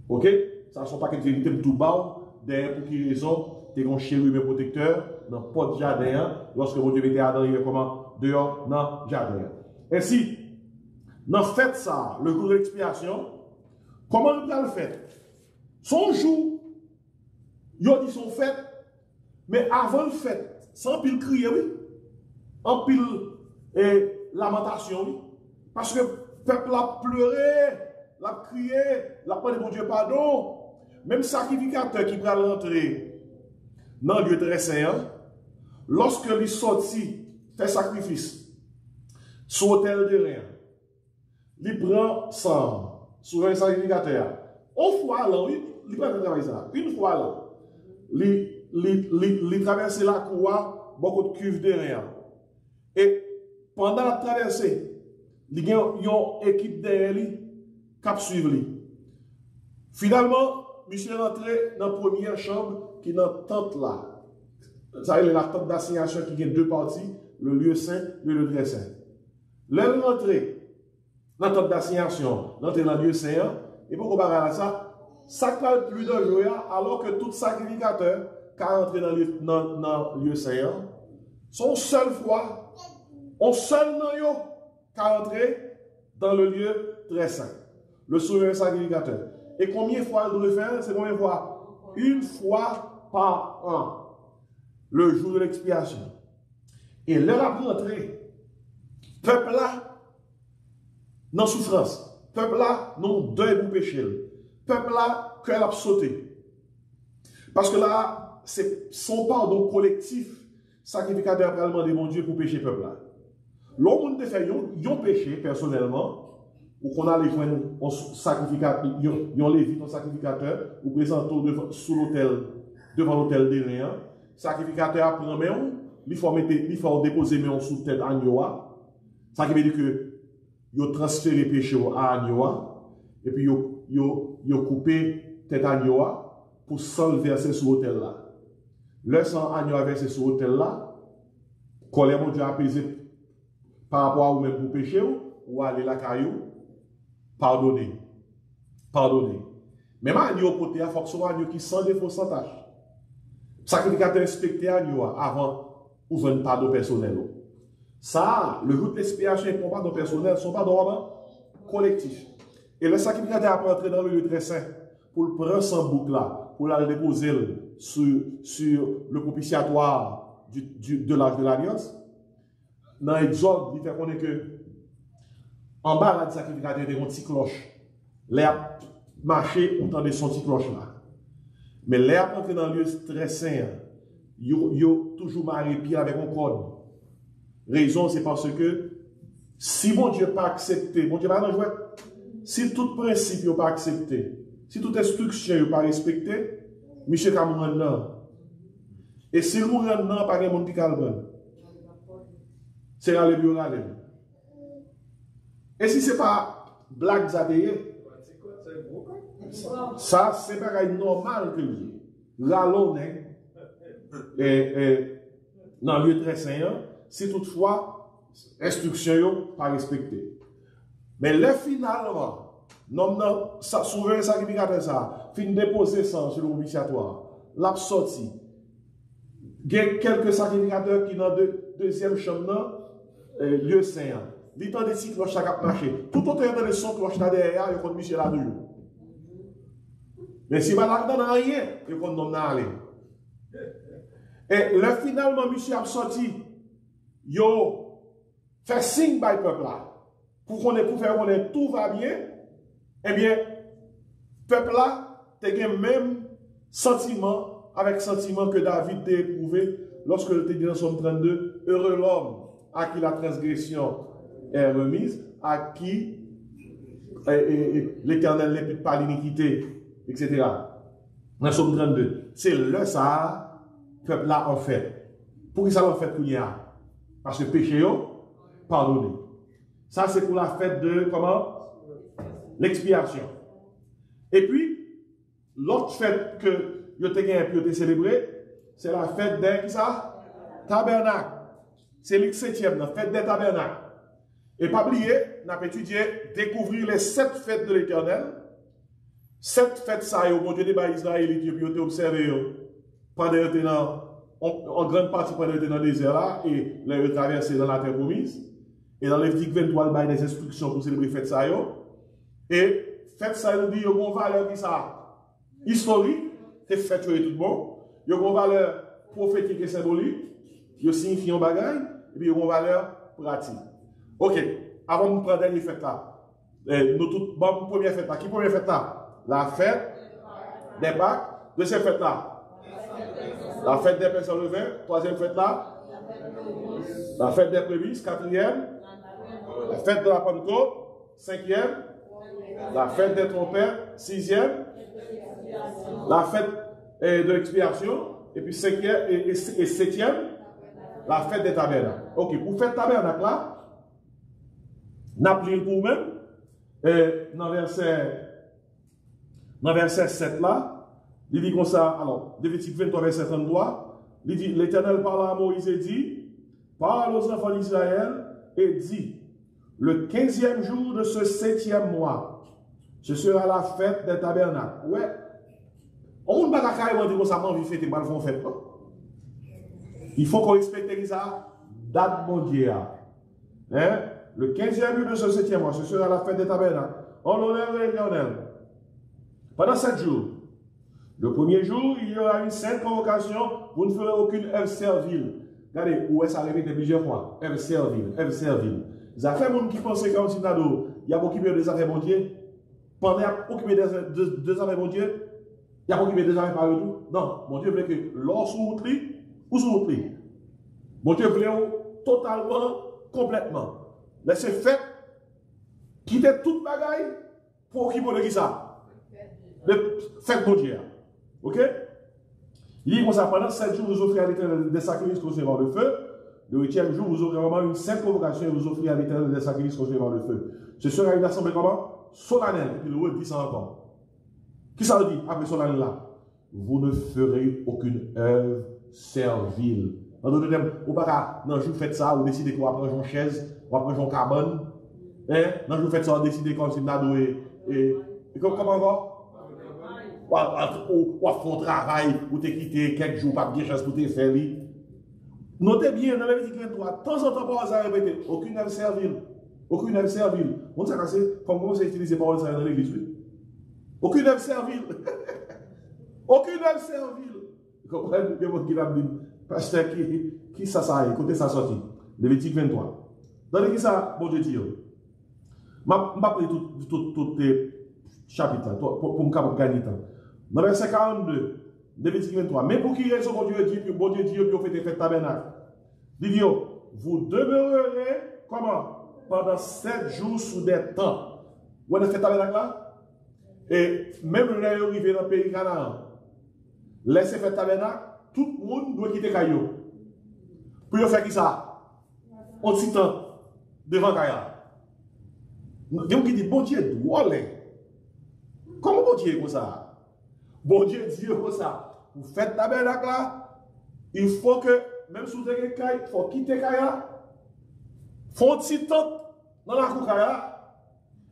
[SPEAKER 1] Ok? Ça ne sont pas que des vérités tout bas, d'ailleurs, pour qui raison, tu es un chérubin protecteur dans le pot de jardin, lorsque vous devez Adam et Ève comment dehors dans le jardin. Ainsi, dans fait ça, le jour de l'expiation, comment nous allons le faire? Son jour, il a dit son fête, mais avant le fait, sans pile crier, oui, en pile lamentation, oui, parce que le peuple a pleuré, l'a crié, l'a pas de mon Dieu pardon, même sacrificateur qui va rentrer dans le lieu très saint, lorsque il sortit, fait sacrifice, sur l'autel de rien, il prend sang sur un sacrificateur. Une fois là, il prend le travail ça. Une fois là, il traverse la cour, beaucoup de cuves de rien. Et pendant la traversée, il y a une équipe derrière lui qui suit lui. Finalement, monsieur est entré dans la première chambre qui est dans la tente là. Ça c'est la tente d'assignation qui a deux parties, le lieu saint et le lieu très saint. L'elle rentrée dans la tente d'assignation, l'entrée dans le lieu saint, et pourquoi on ça? Ça parle plus dangereux alors que tout sacrificateur qui a rentré dans le lieu saint, son seule fois, on seul dans yo qui a rentré dans le lieu très saint, le souverain sacrificateur. Et combien de fois il doit le faire? C'est combien de fois? Une fois par an, le jour de l'expiation. Et l'heure à rentrer, peuple là, dans souffrance. Peuple là, non deuil pour péché. Peuple là, cœur a sauté. Parce que là, c'est son pardon collectif, sacrificateur vraiment de mon Dieu pour pécher peuple là. L'homme de fait, ils ont péché personnellement, ou qu'on a les joints en sacrificateur, ils ont lévite en sacrificateur, ou présentent sous l'autel, devant l'autel de rien. Sacrificateur après, il faut déposer sous tête agneau. Ça qui veut dire que ils ont transféré le péché à agneau et puis ils ont coupé tête agneau pour sang verser sur l'autel là. Le sang agneau versé sur l'autel là, colère mon Dieu apaisé par rapport à vous-même pour péché ou aller la caillou, pardonner. Même agneau côté, il faut que ce soit agneau qui sans défaut, sans tâche. Sacrificateur inspecté agneau avant ouvrir un pardon personnel. Ça, le jour de l'expiation et le pardon personnel sont pas d'ordre collectif. Et le sacrificateur a entré dans le lieu très saint pour le prendre son bouc là, pour le déposer sur le propitiatoire de l'âge de l'Alliance. Dans l'Exode, il fait connaître que en bas, le sacrificateur était une petite cloche. L'air marché autant de son petit cloche là. Mais l'air entré dans le lieu très saint, il a toujours marré pied avec un code. Raison, c'est parce que si mon Dieu n'a pas accepté, mon Dieu va pas jouer. Si tout principe n'a pas accepté, si toute instruction n'a pas respecté, monsieur va mourir là. Et si le mourir là, pas de monde qui calme. C'est aller lui aller. Et si ce n'est pas blague zadeye, ça c'est pas normal que lui. L'allons dans le lieu très saint, si toutefois instruction pas respectée. Mais le finalement, non, ça souverain sacrificateur ça, fin déposer ça sur le propitiatoire, l'a sorti. Il y a quelques sacrificateurs qui dans deuxième chambre lieu saint, il tend des six cloches à cap marché. Tout autant il y a des sons cloches là derrière, il compte monsieur là toujours. Mais si malade n'a rien, il compte non aller. Et là finalement monsieur a sorti, yo fait signe by peuple là. Pour faire qu'on tout va bien, eh bien, peuple là, t'as le même sentiment avec sentiment que David t'a éprouvé lorsque il était dit dans Somme 32, heureux l'homme à qui la transgression est remise, à qui l'Éternel n'impute pas l'iniquité, etc. Dans Somme 32, c'est le ça, peuple là en fait. Pour qui ça en fait qu'il y a? Parce que péché, pardonné. Ça, c'est pour la fête de, comment? L'expiation. Et puis, l'autre fête que vous avez célébré, c'est la fête des, qui ça? Tabernacle. C'est le 7e, la fête des tabernacles. Et pas oublier, on a étudié, découvrir les 7 fêtes de l'Éternel. 7 fêtes, ça, au bon Dieu des Israël, et puis vous observé pendant en grande partie pendant dans le désert là, et les traversé dans la terre promise. Et dans Lévitique 23, il y a des instructions pour célébrer fête ça. Et fête ça, il dit, il y a une valeur qui ça historique, c'est fête tout le monde. Il y a une valeur prophétique et symbolique, il signifie un bagage, et puis il y a une valeur pratique. Ok, avant de prendre les fêtes là, nous toutes, bon, première fête là, qui première fête là? La fête des Pâques, deuxième fête là? La fête des pains sans levain, troisième fête là? La fête des prémices, quatrième? La fête de la Pentecôte, 5e. La fête des trompettes, 6e. La fête de l'expiation, et puis 5e et 7e. La fête des tabernacles. Ok, pour faire tabernacle là, n'appelez pour vous-même, dans verset 7 là, il dit comme ça, alors, Lévitique 23, verset 33, il dit, l'Éternel parla à Moïse et dit, parle aux enfants d'Israël et dit, le 15e jour de ce 7e mois, ce sera la fête des tabernacles. Ouais. On ne peut pas carrément dire que ça m'a envie de fêter, mal font fête. Il faut qu'on respecte ça, date mondiale. Hein? Le 15e jour de ce 7e mois, ce sera la fête des tabernacles. En l'honneur de l'Éternel. Pendant 7 jours. Le premier jour, il y aura une sainte convocation. Vous ne ferez aucune œuvre servile. Regardez, où est-ce que ça répète plusieurs fois? Œuvre servile, œuvre servile. Les affaires qui pensent qu'il y a beaucoup des affaires bon Dieu. Pendant qu'il y a occupé des affaires bon Dieu, il y a occupé des affaires par tout. Non, mon Dieu voulait que lorsqu'on prie, ou sous prie. Mon Dieu voulait totalement, complètement. Laissez faire, quitter toute bagaille pour occuper de ça. Faites bon Dieu. Ok? Il dit comme ça, pendant 7 jours, vous offrez à l'Éternel des sacrifices consumés par le feu. Le 8e jour, vous aurez vraiment une sainte convocation et vous offrez à l'Éternel des sacrifices consumés par le feu. Ce sera une assemblée comment? Solennelle. Et puis le word dit ça encore. Qui ça veut dire après solennelle là? Vous ne ferez aucune œuvre servile. Dans d'autres termes, ou pas quand vous faites ça, vous décidez qu'on va prendre une chaise, on va prendre une cabane. Hein? Quand vous faites ça, vous décidez qu'on va et comment encore? Ou à faire un travail, ou te quitter quelques jours, pas bien chance pour te faire. Notez bien, dans la Lévitique 23, de temps en temps, on va répéter, aucune œuvre servile. Aucune œuvre servile. On s'est cassé, comment c'est utilisé par le dans l'église? Aucune œuvre servile. Aucune œuvre servile. Vous comprenez? Il y a qui va dire, pasteur, qui ça est, côté ça sorti. Lévitique 23. Dans qui ça, bon Dieu dit, je ne vais pas parler tout les chapitres pour me gagner temps. Dans verset 42, Lévitique 23. Mais pour qui raison, bon Dieu dit, pour faire des fêtes tabernacle? Il dit, vous demeurerez comment? Pendant 7 jours sous des temps. Vous avez fait tabernacle là? Et même quand vous arrivez dans le pays Canaan, laissez faire tabernacle, tout le monde doit quitter Caillou. Pour faire qui ça? On petit temps devant Kaya. Donc il dit, bon Dieu doit aller. Comment bon Dieu est comme ça? Bon Dieu dit comme ça. Vous faites tabernacle là, il faut que, même si vous avez Kaya, il faut quitter Kaya. Faut un petit temps dans la cour Kaya.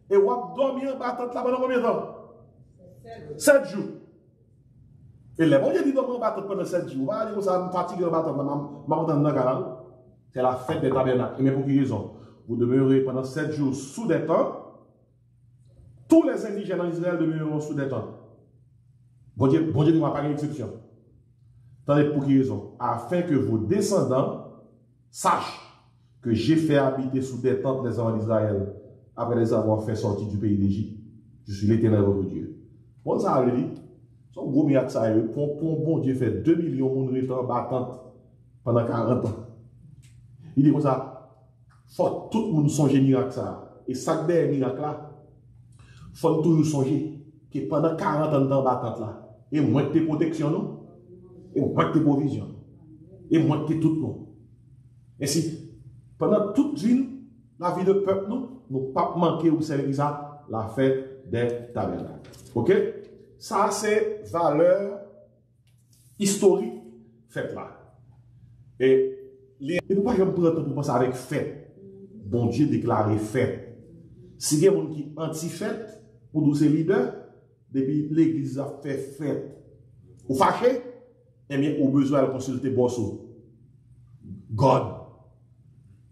[SPEAKER 1] Et vous dormir en battante là pendant combien de temps? 7 jours. Et les bon Dieu dit dormir en battante pendant 7 jours. Vous allez dire ça, me fatigue en battante, c'est la fête des tabernacles. Mais pour quelle raison? vous demeurez pendant 7 jours sous des tentes. Tous les indigènes en Israël demeureront sous des tentes. Bon Dieu ne va pas une exception. Attendez, pour quelle raison? Afin que vos descendants sachent que j'ai fait habiter sous des tentes les enfants d'Israël après les avoir fait sortir du pays d'Égypte. Je suis l'Éternel votre Dieu. Bon, ça a dit, son gros miracle, ça a eu, pour bon Dieu fait 2 millions de gens battants pendant 40 ans. Il dit comme ça, faut tout le monde songer miracle ça. Et ça des miracle là, faut toujours songer que pendant 40 ans de temps battante là, et moins de protection non, et moins de provision, et moins de tout le monde. Et si pendant toute la vie de peuple nous pas manquer ou c'est ça la fête des tabernacles. OK? Ça c'est valeur historique fête là. Et nous pas jamais prendre pour penser avec fête. Bon Dieu déclaré fête. Si il y a des gens qui anti-fête, ou d'où c'est leader, depuis l'église a fait fête. Ou fâché, eh bien, au besoin de consulter Bosso. God.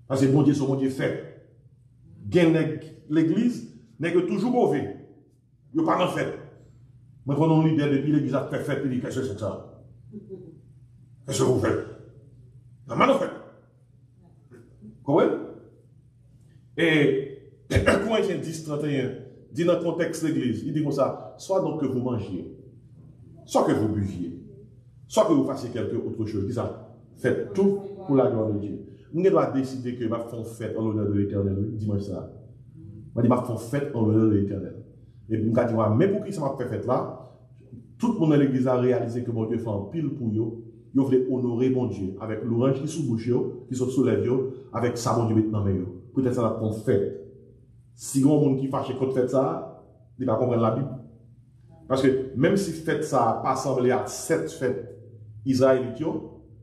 [SPEAKER 1] Parce que bon Dieu, c'est bon Dieu fait. L'église n'est que toujours mauvais. Il n'y a pas de fête. Mais quand on leader depuis l'église a fait fête, il dit qu'est-ce que c'est ça? Qu'est-ce que vous faites? La main de fête. Comment? Et 1 Corinthiens 10, 31 dit dans le contexte de l'église, il dit comme ça, soit donc que vous mangiez, soit que vous buviez, soit que vous fassiez quelque autre chose. Il dit ça, faites tout pour la gloire de Dieu. Nous devons décider que ma fête en l'honneur de l'Éternel, dimanche ça. Je dis ma fête en l'honneur de l'Éternel. Et nous disons, mais pour qui ça m'a fait fête là, tout le monde dans l'église a réalisé que mon Dieu fait un pile pour eux. Ils voulaient honorer mon Dieu avec l'orange qui sous bouche, qui sont sous les yeux, avec ça, mon Dieu, maintenant, peut-être ça va prendre fête. Si il y a un monde qui fâche contre fête ça, il ne va pas comprendre la Bible. Parce que même si fête ça pas semblé à 7 fêtes israélites,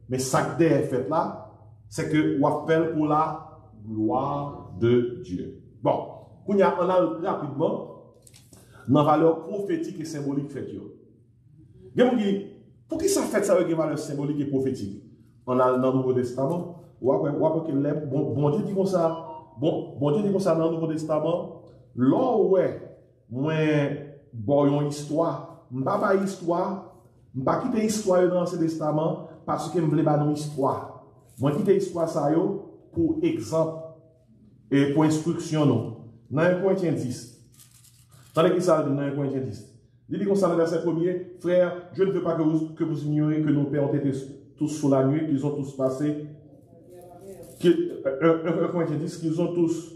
[SPEAKER 1] mais chaque des fêtes là, c'est que on appelle pour la gloire de Dieu. Bon, on a rapidement dans la valeur prophétique et symbolique fête. Il y a des gens qui disent, pour qui ça fait ça avec une valeur symbolique et prophétique? On a dans le Nouveau Testament, bon Dieu dit comme ça, bon Dieu dit comme ça dans le Nouveau Testament, là ouais, moi, bon, une histoire, je ne vais pas histoire, je ne vais pas quitter l'histoire dans ce testament parce que je voulais pas une histoire. Moi, quitter l'histoire ça pour exemple et pour instruction. Non. Dans 1 Corinthiens 10, attendez qui ça dit dans 1 Corinthiens 10. Il dit comme ça dans le verset 1er, frère, je ne veux pas que vous ignoriez que nos pères ont été tous sous la nuit, qu'ils ont tous passé, 1 Corinthiens 10, qu'ils ont tous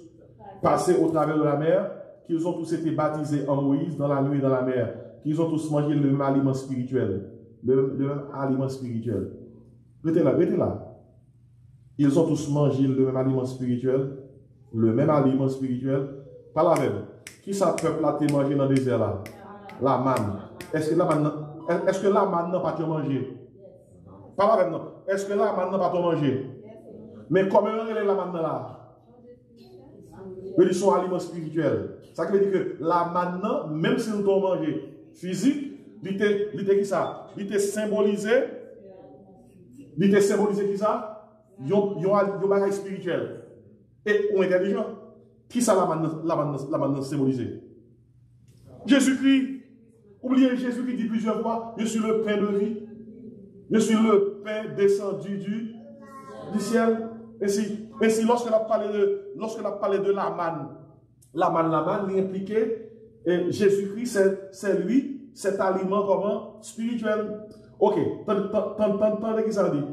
[SPEAKER 1] passé au travers de la mer, qu'ils ont tous été baptisés en Moïse dans la nuit et dans la mer, qu'ils ont tous mangé le même aliment spirituel. Le même aliment spirituel. Restez là. Ils ont tous mangé le même aliment spirituel. Le même aliment spirituel. Pas la même. Qui ça peuple a été mangé dans le désert là? La manne. Est-ce que la manne n'a pas été mangé? Pas la même non. Est-ce que la manne n'a pas été mangé? Mais comment est la manne là? Ils sont aliments spirituels. Ça veut dire que la manne, même si nous avons mangé physique, il était qui ça? Il était symbolisé. Il était symbolisé qui ça? Il y a un bagage spirituel. Et on est intelligent. Qui ça la manne symbolisée? Jésus-Christ. Oubliez Jésus qui dit plusieurs fois, je suis le pain de vie. Je suis le pain descendu du ciel. Ainsi, lorsqu'on a parlé de la manne, il impliquait Jésus-Christ, c'est lui, cet aliment comment? Spirituel. Ok, tendez qui ça veut dire?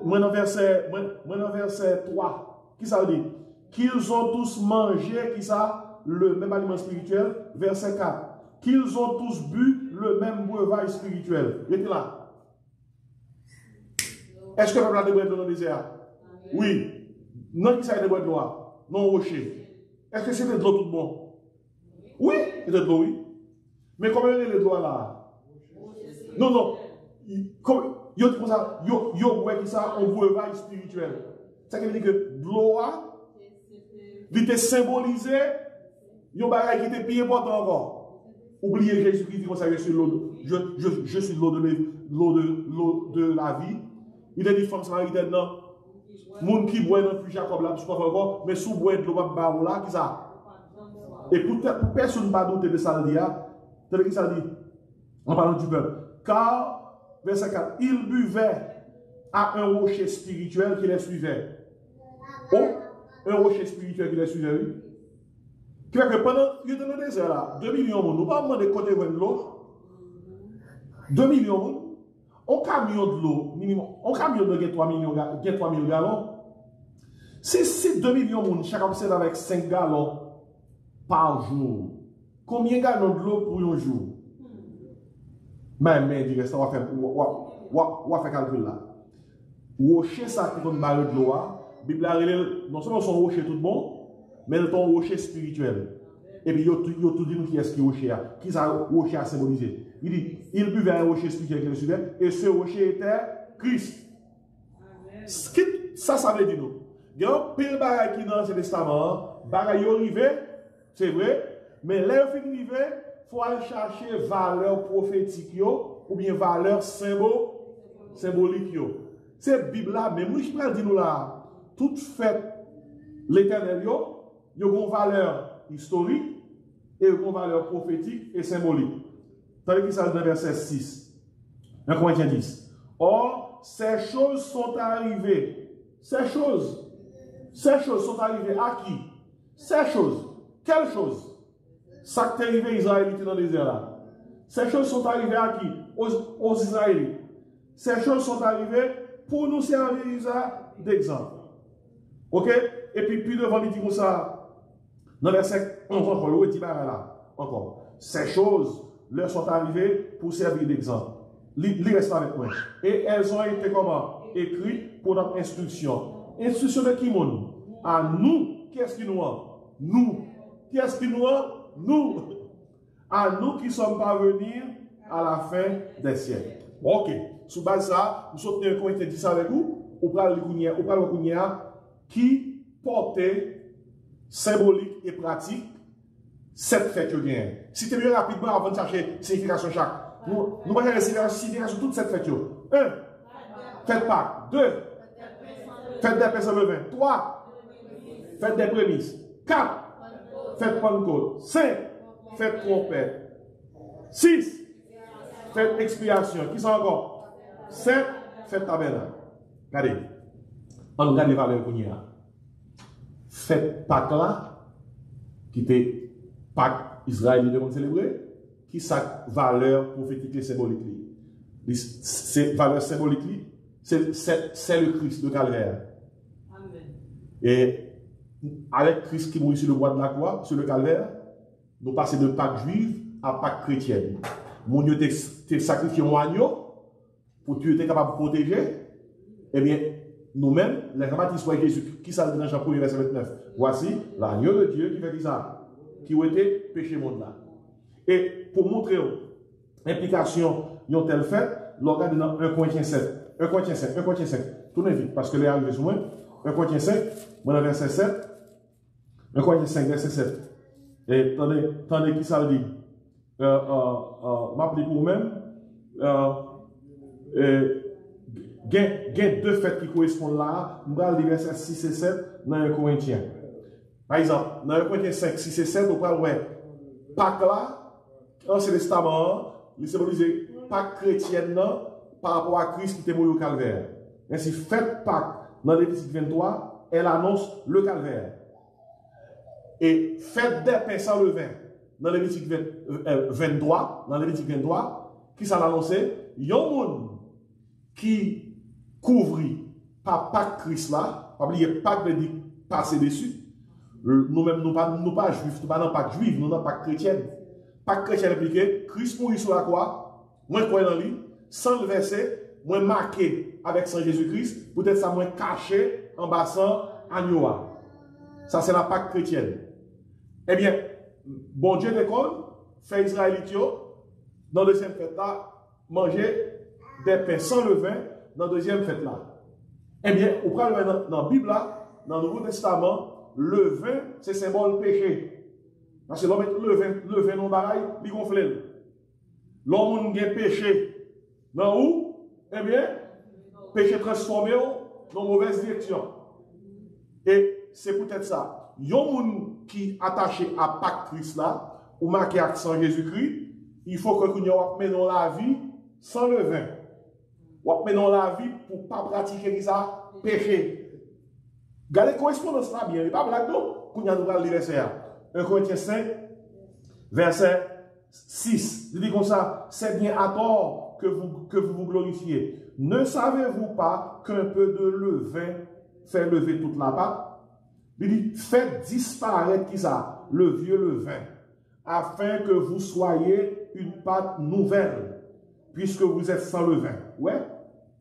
[SPEAKER 1] Moi dans verset 3, qui ça veut dire? Qu'ils ont tous mangé, qui ça? Le même aliment spirituel. Verset 4. Qu'ils ont tous bu le même breuvage spirituel. Restez là. Est-ce que le peuple a des breuvage dans le désert? Oui. Non, qui ça a des breuvage noir? Non, rocher. Est-ce que c'était de l'eau tout bon? Oui, c'était de l'eau, oui. Mais comment est le droit là? Non. Yo dit comme ça, yo ouais qui ça, on breuvage spirituel. Ça veut dire que l'eau il était symbolisé, yo bagay qui était plus important encore. Oubliez Jésus qui dit comme ça, je suis l'eau de la vie. Il a dit femme samaritaine, non. Moun qui boit dans plus Jacob là, je pas encore, mais sous boit de l'eau pas là, qui ça? Et pour personne pas douter de ça là, tel que ça dit en parlant du peuple. Car verset 4, il buvait à un rocher spirituel qui les suivait. Oh, un rocher spirituel qui les suivait, oui. Qui fait que pendant, il était dans le désert là, 2 millions de monde, nous pas demander côté de l'eau. 2 millions de monde. On camion de l'eau, minimum, on camion de 3 millions, 3 000 gallons. Si 2 millions de monde, chacun possède avec 5 gallons par jour, combien de gallons de l'eau pour un jour? Mais il reste, on va faire calcul là. Rocher, ça qui donne barre de l'eau, Bible non seulement son rocher tout bon, mais c'est un rocher spirituel. Et puis, il y a tout dit qui est ce qui est rocher. Qui ça rocher a symbolisé? Il dit, il buvait un rocher spirituel qui le suivait, et ce rocher était Christ. Ça veut dire nous. Il y a un pile bagaille qui dans l'Ancien Testament, bagaille arrivé, c'est vrai, mais là, il arrivé, il faut aller chercher valeur prophétique ou bien valeur symbolique. C'est Bible là, mais moi je peux dire nous là, toute fête, l'éternel, il y a une valeur historique et une valeur prophétique et symbolique. Tandis qu'il s'agit dans verset 6, 1 Corinthiens 10. Or, ces choses sont arrivées. Ces choses sont arrivées à qui? Ces choses. Quelles choses? Ça qui est arrivé Israélites dans le désert là. Ces choses sont arrivées à qui? Aux Israélites. Ces choses sont arrivées pour nous servir d'exemple. Ok? Et puis devant, il dit comme ça, dans le verset 11, encore, il dit là, encore. Ces choses leur sont arrivées pour servir d'exemple. Il reste avec moi. Et elles ont été comment? Écrites pour notre instruction. Instruction de qui, monde? À nous, qui est-ce qui nous a? Nous. Qui est-ce qui nous a? Nous. À nous qui sommes parvenus à la fin des siècles. Ok. Sous base ça, nous sommes en Corinthiens 10 avec vous. Ou parle le qui portait symbolique et pratique cette fête que bien. Si tu es bien rapidement avant de chercher signification chaque. Nous allons chercher la signification de toute cette fête. 1. Fête Pâques. 2. Fête des Pères Levain. 3. Fête des prémices. 4. Fête Pentecôte. 5. Fête trompette. 6. Fête expiation. Qui sont encore? 7. Fête tabernacle. Regardez. On regarde les valeurs qu'on y a. Fête Pâques là, qui était Pâques Israël de célébrer, qui sa valeur prophétique et symbolique. Ces valeurs symboliques, c'est le Christ, le calvaire. Amen. Et avec Christ qui mourit sur le bois de la croix, sur le calvaire, nous passons de Pâques juive à Pâques chrétienne. Mon Dieu t'a sacrifié un agneau pour que tu étais capable de protéger. Eh bien, nous-mêmes, les rabbins soit Jésus, qui ça dit dans Jean 1er verset 29? Voici l'agneau de Dieu qui fait ça, qui a été péché monde là. Et pour montrer l'implication d'un tel fait, l'on regarde dans 1 Corinthiens 7. 1 Corinthiens 5. Tournez vite, parce que les arrivés sur moi. 1 Corinthiens 5, dans verset 7. 1 Corinthiens 5, verset 7. Et attendez qui ça dit. M'appeler pour vous-même. Il y a 2 faits qui correspondent là. Nous allons lire versets 6 et 7 dans 1 Corinthiens. Par exemple, dans 1 Corinthiens 5, 6 et 7, on parle de Pâques là, Ancien Testament, il symbolise Pâques chrétienne par rapport à Christ qui était mort au calvaire. Ainsi, fête Pâques dans Lévitique 23, elle annonce le calvaire. Et fête des pains sans levain dans Lévitique 23, qui s'en annonçait, il y a un monde qui couvrit par Pâques Christ là, pas oublier Pâques de passer dessus. Nous-mêmes, nous pas juifs, nous pas dans Pâques juif, nous dans Pâques chrétienne. Pâques chrétienne impliqué, Christ mourit sur la croix, moi je crois dans lui, sans le verset, moi marqué avec sang Jésus-Christ, peut-être ça moi caché en bassin agneau. Ça c'est la Pâques chrétienne. Eh bien, bon Dieu d'école, fait Israélite, dans le deuxième fête là, manger des pains sans levain, dans la deuxième fête là. Eh bien, au problème dans la Bible là, dans le Nouveau Testament, le vin, c'est symbole péché. Parce que l'homme met le vin dans le barail, il gonfle. L'homme a péché. Dans où? Eh bien, péché transformé dans une mauvaise direction. Et c'est peut-être ça. Il y a des gens qui sont attachés à Pâques Christ là, ou marqué accent Jésus-Christ, il faut que nous menons la vie sans levain. Ou menons la vie pour ne pas pratiquer ça, péché. Regardez la correspondance là bien, il n'y a pas de blague non. Nous allons lire verset 1 Corinthiens 5, verset 6. Il dit comme ça, c'est bien à tort que vous glorifiez. Ne savez-vous pas qu'un peu de levain fait lever toute la pâte? Il dit, faites disparaître qui ça? Le vieux levain, afin que vous soyez une pâte nouvelle, puisque vous êtes sans levain. Ouais?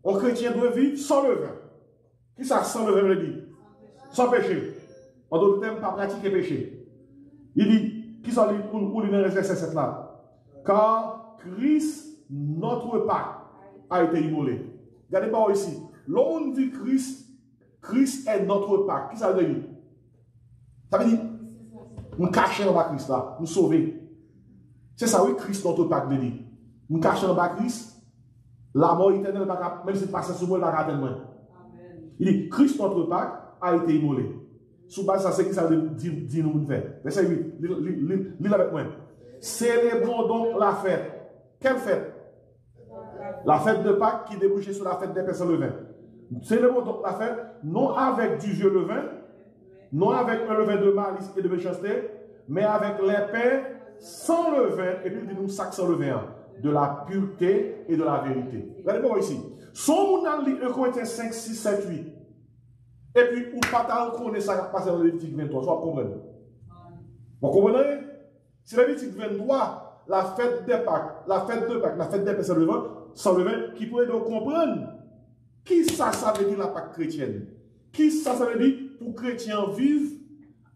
[SPEAKER 1] Un chrétien doit vivre sans levain. Qui ça sans levain veut dire? Sans péché. En d'autres termes, pas pratiquer péché. Il dit, qui sont les verset 7 là? Car Christ, notre Pâque, a été immolé. Regardez pas ici. L'on dit Christ est notre Pâque. Qui ça veut dire? Ça veut dire, nous cachons dans Christ là, nous sauver. C'est ça, oui, Christ, notre Pâque, veut dire. Nous cachons dans Christ, la mort éternelle, même si passe sous moi, il va pas atteindre. Il dit, Christ, notre Pâque, a été immolé. Sous base, ça, c'est qui ça veut dire nous faire. Verset 8, lis avec moi. Célébrons donc la fête. Quelle fête? La fête de Pâques qui débouchait sur la fête des personnes levain. Célébrons donc la fête, non avec du vieux levain, non avec un levain de malice et de méchanceté, mais avec les pains sans levain, et puis il dit nous sacs sans levain, de la pureté et de la vérité. Regardez-moi ici. Son mon lit 1 Corinthiens 5, 6, 7, 8. Et puis, ou pas connaître ça qui a passé dans Lévitique 23, soit comprendre. Vous comprenez? C'est Lévitique 23, la fête des Pâques, la fête des personnes levain, sans levain, qui pourrait donc comprendre qui ça veut dire la Pâque chrétienne. Qui ça veut dire pour chrétiens vivre,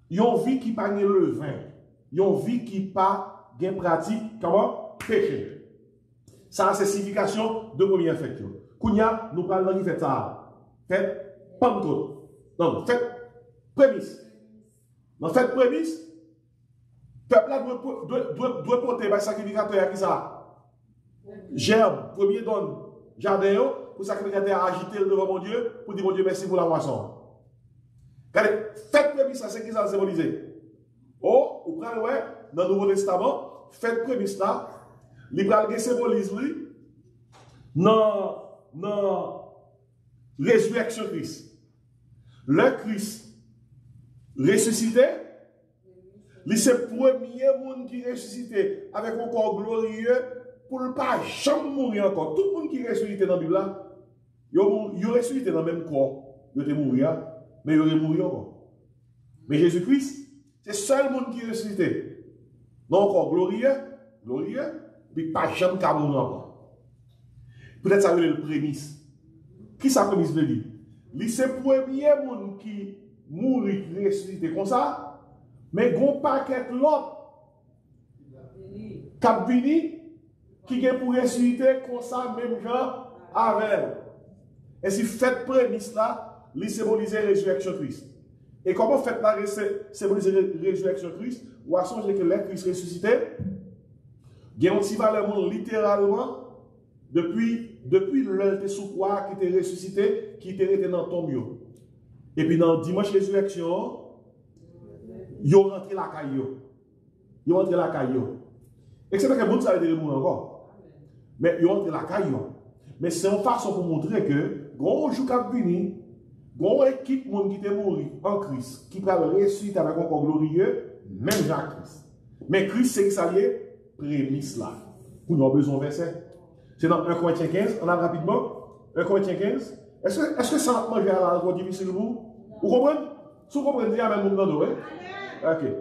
[SPEAKER 1] ils ont vie qui pas le levain. Ils ont vie qui pas gain pratique, comment? Péché. Ça, c'est signification de première fête. Kounya, nous parlons de fête ça. Fête Pentecôte. Non, fête prémisse. Dans fête prémisse, le peuple là doit porter par sacrificateur qui ça? Gerbe, premier donne, jardin, pour sacrificateur agiter devant mon Dieu, pour dire mon Dieu merci pour la moisson. Regardez, fête prémisse, c'est qui ça symbolise? Oh, vous prenez, ouais, dans le Nouveau Testament, fête prémisse là, l'Ibrahim symbolise lui, dans résurrection Christ. Le Christ ressuscité, c'est le premier monde qui ressuscité avec un corps glorieux pour ne pas jamais mourir encore. Tout le monde qui est ressuscité dans la Bible, il est ressuscité dans le même corps. Il est mort, mais il est mort encore. Mais Jésus-Christ, c'est le seul monde qui est ressuscité. Non, encore glorieux, puis pas jamais mourir encore. Peut-être ça veut dire le prémisse. Qui ça prémisse veut dire? C'est le premier monde qui mourit, qui ressuscité comme ça, mais il y a un paquet l'autre qui est pour ressusciter comme ça, même genre avec. Et si faites prémisse là, il symbolise la résurrection de Christ. Et comment faites la symboliser la résurrection de Christ? Ou à songer que le Christ ressuscité, il y a un petit valeur littéralement depuis l'heure de sous quoi qui était ressuscité, qui était dans le tombe. Et puis dans dimanche résurrection, ils ont rentré la caillou. Et c'est pas que bon ça a été mourir encore. Mais ils ont rentré la caillou. Mais c'est une façon pour montrer que, quand jour qui venu, quand équipe monde qui était mort en Christ, qui va ressusciter avec un corps glorieux, même Jean-Christ. Mais Christ, c'est que ça y est, prémisse là. Vous n'avez besoin de verset. C'est dans 1 Corinthiens 15, on a rapidement. 1 Corinthiens 15. Est-ce que ça va manger à la voie difficile pour vous? Vous comprenez? Si vous comprenez, il y a même dans le ok.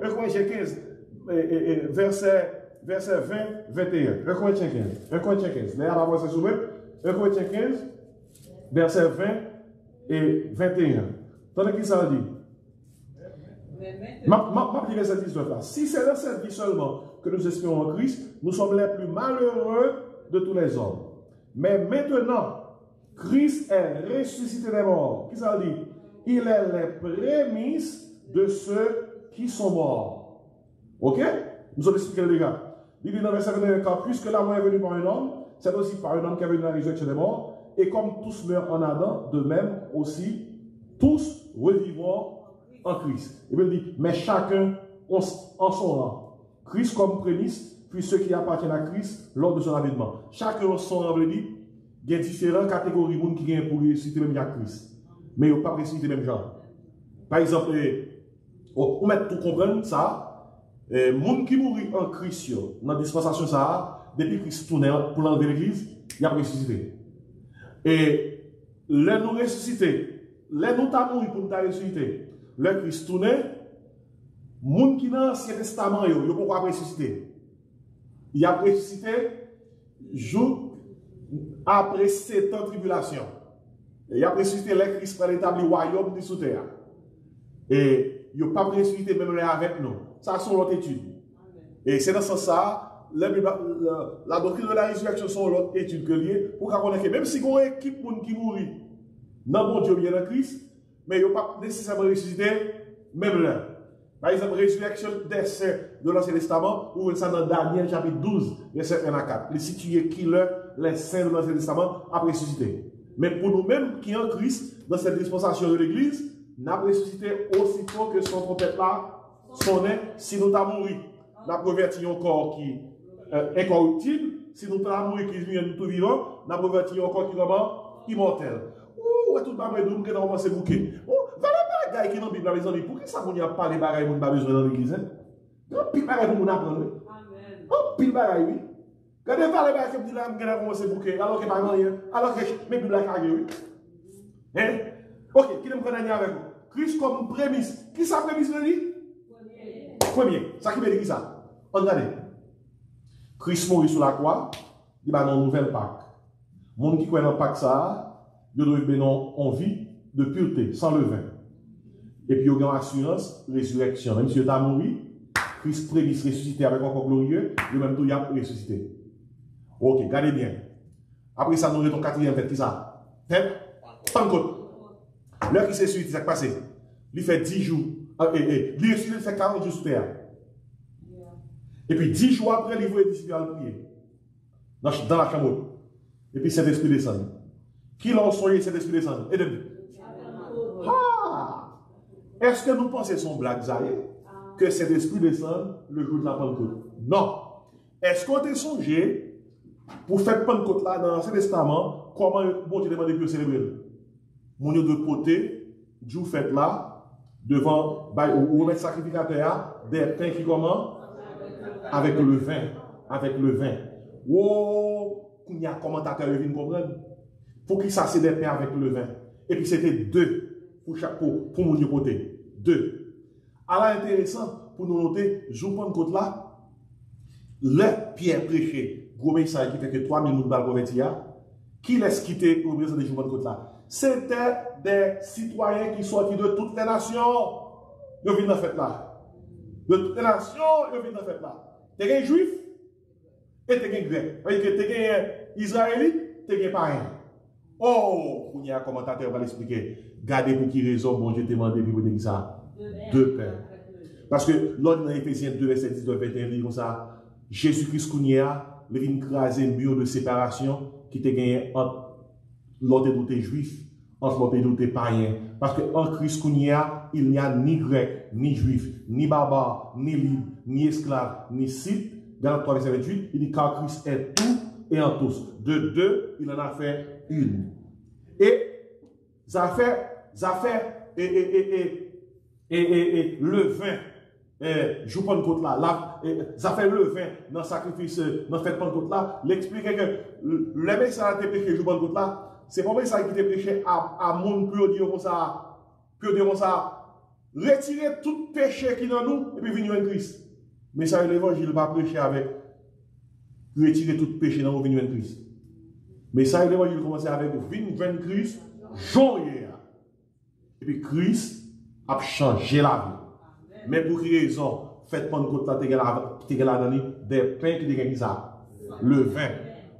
[SPEAKER 1] 1 Corinthiens 15, verset 20, 21. 1 Corinthiens 15. 1 Corinthiens 15. Là, on va voir ça souvent. 1 Corinthiens 15, verset 20 et 21. Attendez qui ça dit? Ma verset 19 là. Si c'est dans cette vie seulement que nous espérons en Christ, nous sommes les plus malheureux de tous les hommes. Mais maintenant, Christ est ressuscité des morts. Qui ça dit? Il est les prémices de ceux qui sont morts. Ok? Nous allons expliquer les gars. Il dit dans le verset 21, car puisque la mort est venue par un homme, c'est aussi par un homme qui est venu la résurrection des morts. Et comme tous meurent en Adam, de même aussi tous revivront en Christ. Et puis il dit, mais chacun en son rang. Christ comme prémisse, puis ceux qui appartiennent à Christ lors de son avènement. Chacun en son rang, dit, il y a différentes catégories de monde qui viennent pour ressusciter même à Christ. Mais ils ne pas ressusciter même gens. Par exemple, on met tout comprendre ça. Les gens qui mourent en Christ, dans la dispensation, ça, depuis Christ tourne pour l'enlever l'église, il a ressuscité. Et les nous ressuscités, les nous t'as mouru pour nous ressusciter. Le Christ tourne, les gens qui dans l'Ancien Testament, ils ne peuvent pas ressusciter. Il a ressuscité jour après 7 ans de tribulation. Et il a ressuscité les Christ pour l'établir le royaume de sous terre. Et il n'a pas ressuscité même là avec nous. Ça, c'est l'autre étude. Et c'est dans ce sens, la doctrine de la résurrection, c'est l'autre étude que lié pour qu'on ait que même si on a une équipe qui mourit, non, bon Dieu, bien en Christ, mais il n'a pas nécessairement ressuscité même là. Par exemple, résurrection des saints de l'Ancien Testament, ou ça dans Daniel chapitre 12, verset 1 à 4. Les situés qui les saints de l'Ancien Testament a ressuscité. Mais pour nous-mêmes qui en Christ, dans cette dispensation de l'Église, nous avons ressuscité aussitôt que son trompette là sonnait, si nous avons mouru. Nous avons reverti un corps qui est incorruptible, si nous avons mouru qui est tout vivant, nous avons reverti un corps qui est immortel. Ouh, tout le monde nous avons commencé à bouquer. Voilà les gars qui dans la Bible, mes amis, pour qui ça n'y a pas les bagailles qu'on n'a pas besoin dans l'église? Non, pile bagaille pour nous apprendre. Amen. Oh, pile bagaille, oui. Quand les bagailles qui me disent là, je vais commencer à bouquer, alors que pas rien, alors que mes Bibles sont oui. Hein? Ok, qui me prend avec vous? Christ comme prémisse. Qui ça prémisse de lui? Premier. Ça qui veut dire qui ça? Regardez. Christ mourit sur la croix, il va dans une nouvelle Pâque. Les gens qui croient dans Pâque ça, ils doivent être en vie de pureté, sans levain. Et puis, ils ont assurance, résurrection. Même si ils ont mouru, Christ prémisse ressuscité avec un corps glorieux, le même tout il a ressuscité. Ok, regardez bien. Après ça, nous avons ton quatrième fête, qui ça? Fête Pentecôte. L'heure qui s'est suivi, ça s'est passé. Il fait 10 jours. Il fait 40 jours sur terre. Et puis 10 jours après, il voit les disciples à prier. Dans la chambre. Et puis cet esprit descend. Qui l'a soigné cet esprit descend? Et depuis. Ah! Est-ce que nous pensons son blague que cet esprit descend le jour de la Pentecôte? Non. Est-ce qu'on t'a songé pour faire Pentecôte là dans l'Ancien Testament, comment bon Dieu demande de célébrer? Mon Dieu de côté, Dieu fait là, devant, ou remettre sacrificateur, des pains qui comment? Avec le vin. Avec le vin. Oh, il y a un commentateur qui vient comprendre. Pour qui ça c'est des pains avec le vin? Et puis c'était 2 pour chaque pour mon Dieu côté. 2. Alors intéressant, pour nous noter, je prends côté là, le Pierre prêché, gros message qui fait que 3000 personnes va convertir, qui laisse quitter le président de Jouban côté là? C'était des citoyens qui sortent de toutes les nations. Ils viennent dans la fête là. De toutes les nations, ils viennent dans la fête là. Tu es un juif et tu es un grec. Tu es un israélite, tu es un païen. Oh, il y a un commentateur qui va l'expliquer. Gardez pour qui raison, bon, je t'ai demandé de vous dire ça. 2 pains. Parce que l'ordre dans Éphésiens 2, verset 19, 21, dit comme ça. Jésus-Christ, il vient craser un mur de séparation qui te gagné entre l'autre et juif, entre l'autre et païen. Parce qu'en Christ, il n'y a ni grec, ni juif, ni barbare, ni libre, ni esclave, ni scythe. Dans 3, verset 28, il dit car Christ est tout et en tous. De 2, il en a fait une. Et ça fait le vin. Je prends côte là, ça fait le vin dans le sacrifice, dans le fait de côte là. L'expliquer que le message qui péché, je prends côte là, c'est pas un message qui était prêché à monde pour dire comme ça, retirer tout péché qui est dans nous et puis venir en Christ. Mais ça, l'évangile va prêcher avec retirer tout péché dans nous, venir en Christ. Mais ça, l'évangile commence avec venir en Christ, jour. Et puis Christ a changé la vie. Mais pour quelle raison? Faites Pentecôte là, t'es là des pains qui dégagnent ça. Le vin.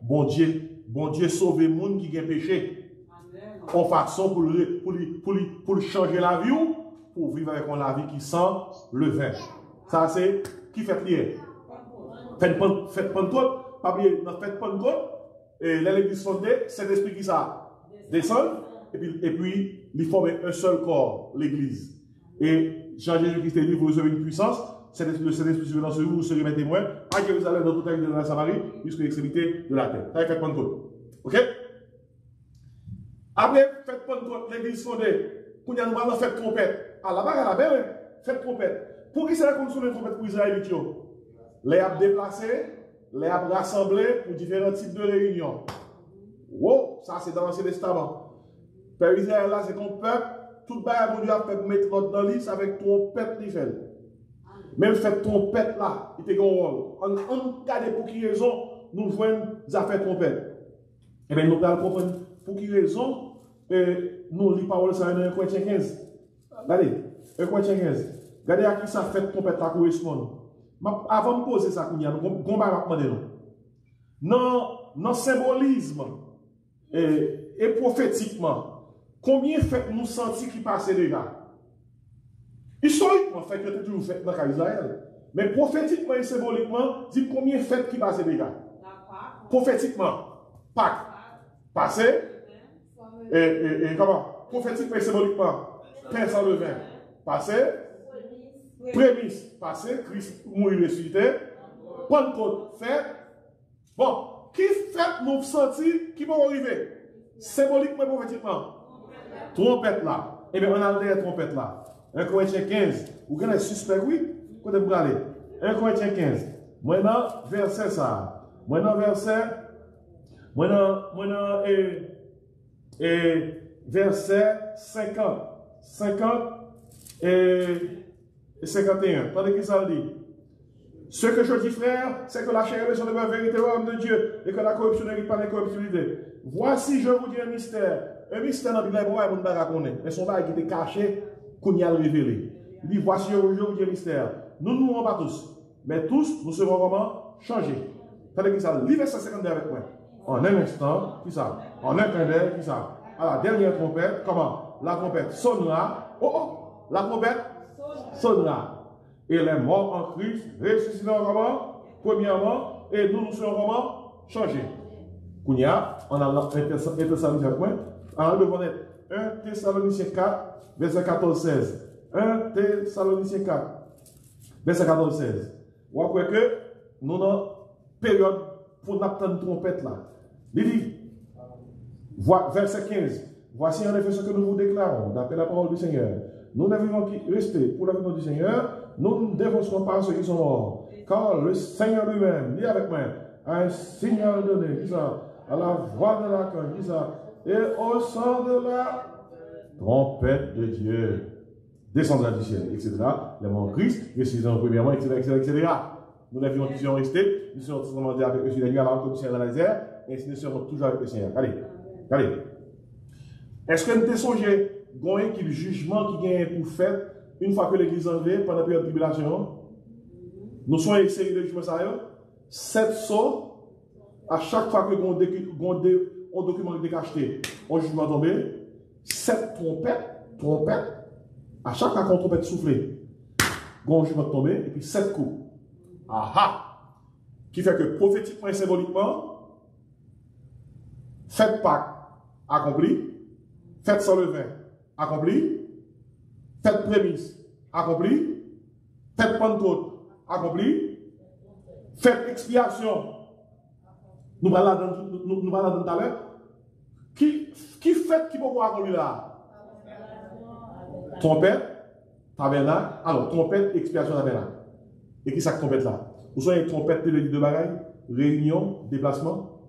[SPEAKER 1] Bon Dieu sauve les gens qui ont péché. En façon pour changer la vie ou pour vivre avec la vie qui sent le vin. Ça c'est qui fait lier. Faites Pentecôte, pas oublier, faites Pentecôte, et l'église fondée, c'est l'esprit qui ça descend. et puis ils forment un seul corps, l'Église. Et Jean-Jésus-Christ dit, vous recevez une puissance, c'est le Saint-Esprit dans ce jour, vous serez mes témoins à Jérusalem, dans toute la ville de la Samarie, jusqu'à l'extrémité de la terre. Ça fait Pentecôte. Ok? Après, faites Pentecôte, l'Église fondée. Quand il y a une fête trompette. À la barre, à la belle, faites trompette. Pour qui c'est la condition de trompette pour Israël? Les a déplacés, les a rassemblés pour différents types de réunions. Wow, ça c'est dans l'Ancien Testament. Père Israël là, c'est ton peuple. Tout le monde Dieu a fait mettre notre dans l'île avec trompette qui fait. Même fait trompette là, il était un rôle. On regarde pour qui raison nous jouons des affaires trompette. Et bien nous allons comprendre pour qui raison nous lisons parole ça dans 1 Corinthiens 15. Regardez, 1 Corinthiens 15. Regardez à qui ça fait trompette là correspond. Avant de poser ça, nous allons demander non symbolisme et prophétiquement. Combien fait-nous sentir qui passait déjà? Historiquement, fait que toujours fait dans Israël. Mais prophétiquement et symboliquement, dit combien fait qui passait déjà? Prophétiquement, Pâques, passé, et comment? Prophétiquement et symboliquement, pain sans levain, passé, prémisse, passé, Christ mourir ressuscité, Pentecôte, fait. Bon, qui fait nous sentir qui vont arriver? Symboliquement et prophétiquement. Trompette là. Eh bien, on a la trompette là. 1 Corinthiens 15. Vous connaissez suspect, oui? Côté vous allez. 1 Corinthiens 15. Maintenant, verset ça. Maintenant, verset. Maintenant, verset 50. 50 et 51. Tandis qu'il s'en dit. Ce que je dis, frère, c'est que la chair est sur la vérité homme de Dieu et que la corruption n'hérite pas d'incorruptibilité. Voici, je vous dis un mystère. Un mystère dans la Bible, on ne peut pas connaître. Mais son bail qui était caché, qu'on y a révélé. Il dit, voici, je vous dis un mystère. Nous ne mourrons pas tous. Mais tous, nous serons vraiment changés. Tandis que ça, livre 152 avec moi. En un instant, qui ça? En un clin d'œil, qui ça? À la dernière trompette, comment? La trompette sonnera. La trompette sonnera. Et les morts en Christ ressusciteront comment? Premièrement, et nous serons comment? Changés. Kounia, on a un Thessaloniciens avec moi. Alors, devons être 1 Thessaloniciens 4, verset 14-16. 1 Thessaloniciens 4, verset 14-16. Vous voyez que nous avons une période pour n'attendre une trompette là. Il dit, verset 15. Voici en effet ce que nous vous déclarons, d'après la parole du Seigneur. Nous ne vivons qu'y rester pour la venue du Seigneur. Nous ne défoncerons pas ceux qui sont morts. Car le Seigneur lui-même, dit avec moi, a un signal donné, dit ça, à la voix de la cogne, dit ça, et au son de la trompette de Dieu, descendra du ciel, etc. Les morts en Christ, ressusciteront premièrement, etc. Nous ne vivons qui sont restés, nous serons tous avec eux sur les nuits, alors que nous sommes dans la désert, et ainsi nous serons toujours avec le Seigneur. Allez. Est-ce que nous te songé qu'il y a un jugement qui gagne pour faire une fois que l'église enlevée pendant la période de tribulation? Nous sommes essayés de juger ça. 7 sauts, à chaque fois que on document est acheté, on jugement tombé. 7 trompettes, à chaque fois qu'on trompette soufflé, on jugement tombé, et puis 7 coups. Qui fait que prophétiquement et symboliquement, faites Pâques accompli, faites sans levain accompli, faites prémisse accompli, faites Pentecôte accompli, faites expiation. Nous parlons tout à l'heure. Qui fait qui peut pouvoir accomplir là? Trompette, tabernacle. Alors, trompette, expiation, tabernacle. Et qui ça que trompette là? Vous savez, trompette de bagaille, réunion, déplacement.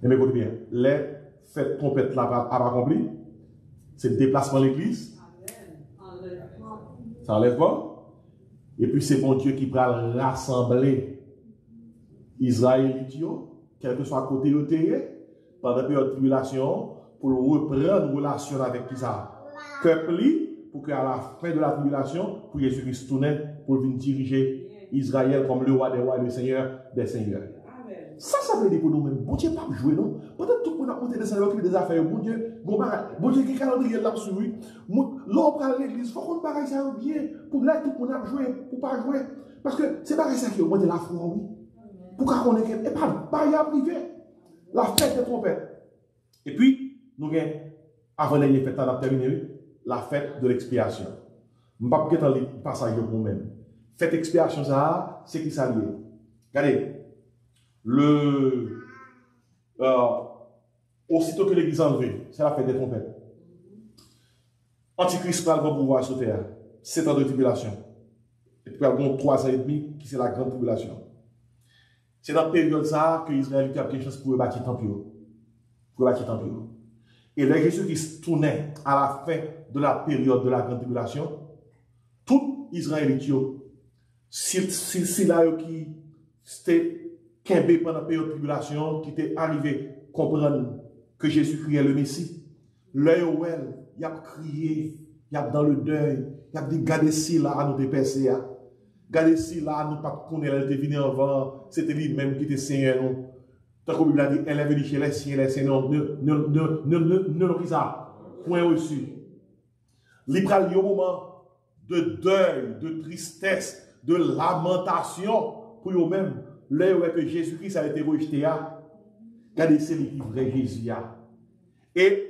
[SPEAKER 1] Et mais écoutez bien, les fêtes trompette là à accompli, c'est le déplacement de l'église. Ça enlève pas. Et puis c'est bon Dieu qui va rassembler Israël, quel que soit à côté de terre, pendant la période de tribulation, pour reprendre une relation avec ça. Peuple, pour qu'à la fin de la tribulation, pour Jésus-Christ tourne pour venir diriger Israël comme le roi des rois et le seigneur des seigneurs. Ça veut dire pour nous-mêmes. Bon Dieu, pas jouer, non? Peut-être tout le monde a monté des affaires. Bon Dieu, qui calendrier là sur lui. L'on prend l'église, il faut qu'on pareil ça bien. Pour là, tout le monde a joué, pour pas jouer. Parce que c'est pareil ça qui augmente la foi, oui. Pour qu'on ait et pas y privé. La fête des trompettes. Et puis, nous avons, avant de fête, on a terminé la fête de l'expiation. Je ne vais pas prendre le passage pour vous-même. Fête d'expiation, ça, c'est qui ça lié? Regardez, aussitôt que l'église est enlevée, c'est la fête des trompettes. Antichrist va pouvoir sur terre. 7 ans de tribulation. Et puis, il y a 3 ans et demi qui c'est la grande tribulation. C'est dans cette période ça que Israël a quelque chose pour bâtir le temple. Pour bâtir le temple. Et là, Jésus-Christ tournait à la fin de la période de la grande tribulation. Tout Israël, si là qui c'était Kembe pendant la période de tribulation, qui était arrivé à comprendre que Jésus-Christ est le Messie, l'œil où il a crié, il a dans le deuil, il a dit, regardez si là, à nous dépasser. Regardez si là, nous pas connaître, elle était venue avant, c'était lui-même qui était Seigneur. Tant que la Bible a dit, elle est venue chez les siens, les Seigneurs, ne le ça, point reçu. Il prend le moment de deuil, de tristesse, de lamentation pour eux-mêmes. Là où que Jésus-Christ a été rejeté, regardez, c'est le vrai Jésus. Et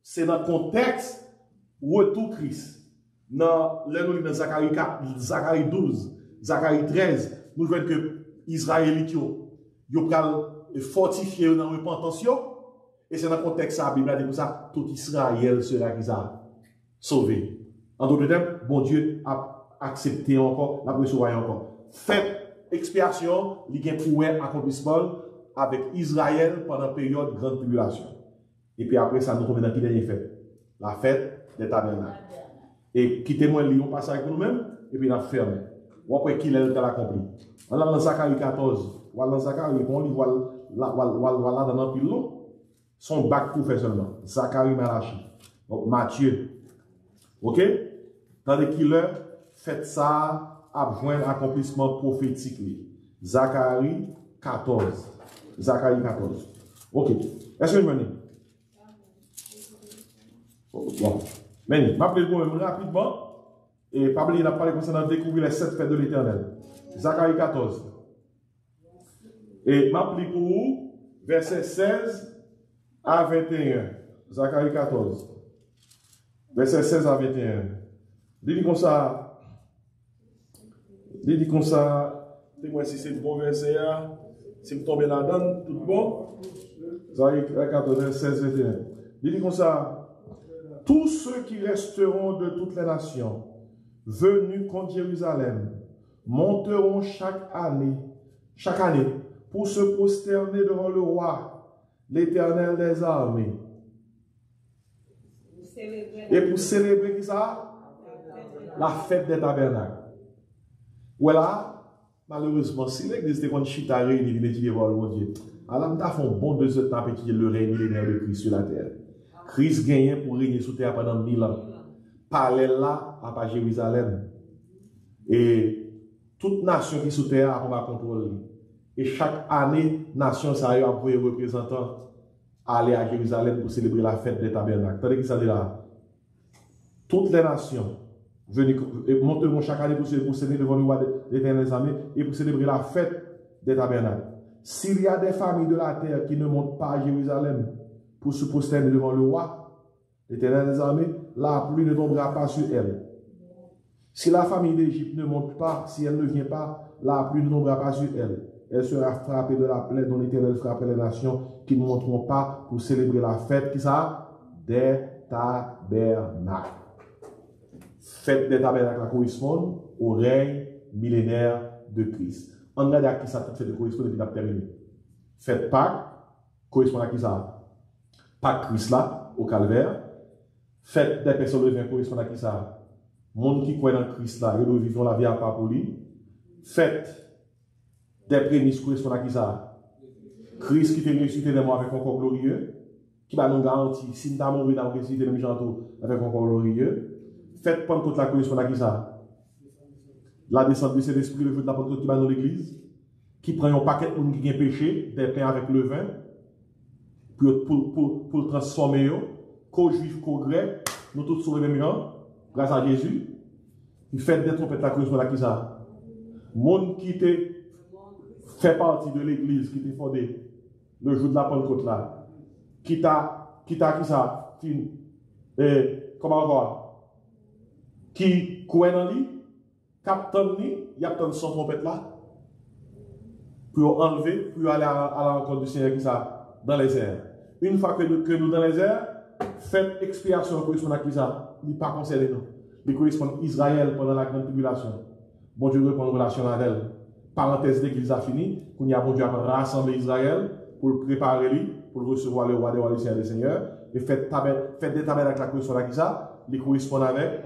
[SPEAKER 1] c'est dans le contexte retour Christ. Dans Zacharie 4, Zacharie 12, Zacharie 13, nous voyons que Israélites ont fortifié dans la repentance. Et c'est dans le contexte ça, la Bible a dit comme ça, tout Israël sera sauvé. En d'autres termes, bon Dieu a accepté encore, l'a recevoir encore. Faites expiation, il y a un accomplissement avec Israël pendant la période de grande tribulation. Et puis après ça, nous tombons dans qui dernière fête? La fête des tabernacles. Et quittez-moi le lion passage pour nous-mêmes, et puis nous fermons. Ou après qu'il est accompli. On a dans Zacharie 14, ou dans Zacharie, on lit, voilà dans un pilon, son bac pour faire seulement. Zacharie Malachi. Donc Matthieu. Ok? Tandis qu'il est fait ça, à joindre l'accomplissement prophétique. Zacharie 14. Zacharie 14. Ok. Est-ce que vous venez? Bon. Mais, m'appelez-vous rapidement. Et pas oublier, il a parlé concernant découvrir les 7 fêtes de l'Éternel. Zacharie 14. Et m'appelez pour vous, verset 16 à 21. Zacharie 14. Verset 16 à 21. Dis comme ça. Dis comme ça. Dis-moi si c'est le bon verset. Si vous tombez là-dedans, tout bon. Zacharie 14, 16 à 21. Dis comme ça. Tous ceux qui resteront de toutes les nations, venus contre Jérusalem, monteront chaque année, pour se prosterner devant le roi, l'Éternel des armées. Et pour célébrer ça, la fête des tabernacles. Voilà, malheureusement, si l'église était contre Chita réunie, il dit, mon Dieu, alors nous avons bon 2 heures de temps pour étudier le règne millénaire de Christ sur la terre. Christ gagnait pour régner sous terre pendant 1000 ans. Parallèle là, à Jérusalem. Et toute nation qui est sous terre a un contrôle. Et chaque année, nation ça a envoyé représentant aller à Jérusalem pour célébrer la fête des tabernacles. Tandis que ça dit là, toutes les nations monteront chaque année pour célébrer devant le roi des éternelles armées et pour célébrer la fête des tabernacles. S'il y a des familles de la terre qui ne montent pas à Jérusalem pour se prosterner devant le roi, l'Éternel des armées, la pluie ne tombera pas sur elle. Si la famille d'Égypte ne monte pas, si elle ne vient pas, la pluie ne tombera pas sur elle. Elle sera frappée de la plaie dont l'Éternel frappait les nations qui ne monteront pas pour célébrer la fête, qui ça? Des tabernacles. Fête des tabernacles correspond au règne millénaire de Christ. On regarde à qui ça fait de correspondre et puis terminé. Fête Pâques correspond à qui ça? Pâques Christ là, au calvaire. Fête des personnes de vin correspond à qui ça? Monde qui croit dans Christ là, ils doivent vivre la vie à part pour lui. Fête des prémices correspond à qui ça? Christ qui était ressuscité des morts avec un corps glorieux, qui va nous garantir, si nous avons mourir dans le ressuscité de Mijanto avec un corps glorieux. Fête Pentecôte là correspond à qui ça? La descente de cet esprit, le feu de la Pentecôte qui va dans l'église, qui prend un paquet de monde qui a péché, des pains avec le vin, pour le transformer, qu'aux juifs, qu'aux grecs, nous tous sur le même rang, grâce à Jésus. Il fait des trompettes la correspond à qui ça? Monde qui fait partie de l'église qui était fondée le jour de la Pentecôte là, qui t'a qui ça, comment on va, qui courait dans lui, captain lui, il y a tant son trompette là, pour enlever, pour aller à la rencontre du Seigneur qui ça, dans les airs. Une fois que nous dans les airs, faites expiation correspond à qui ça, il n'est pas concerné nous. Il correspond à Israël pendant la grande tribulation. Bon Dieu reprend une relation avec elle. Parenthèse d'église a fini, qu'on y a bon Dieu a rassemblé Israël pour le préparer lui, pour le recevoir le roi des rois, le Seigneur des seigneurs, et faites des tabernacles la correspond à qui ça, il correspond avec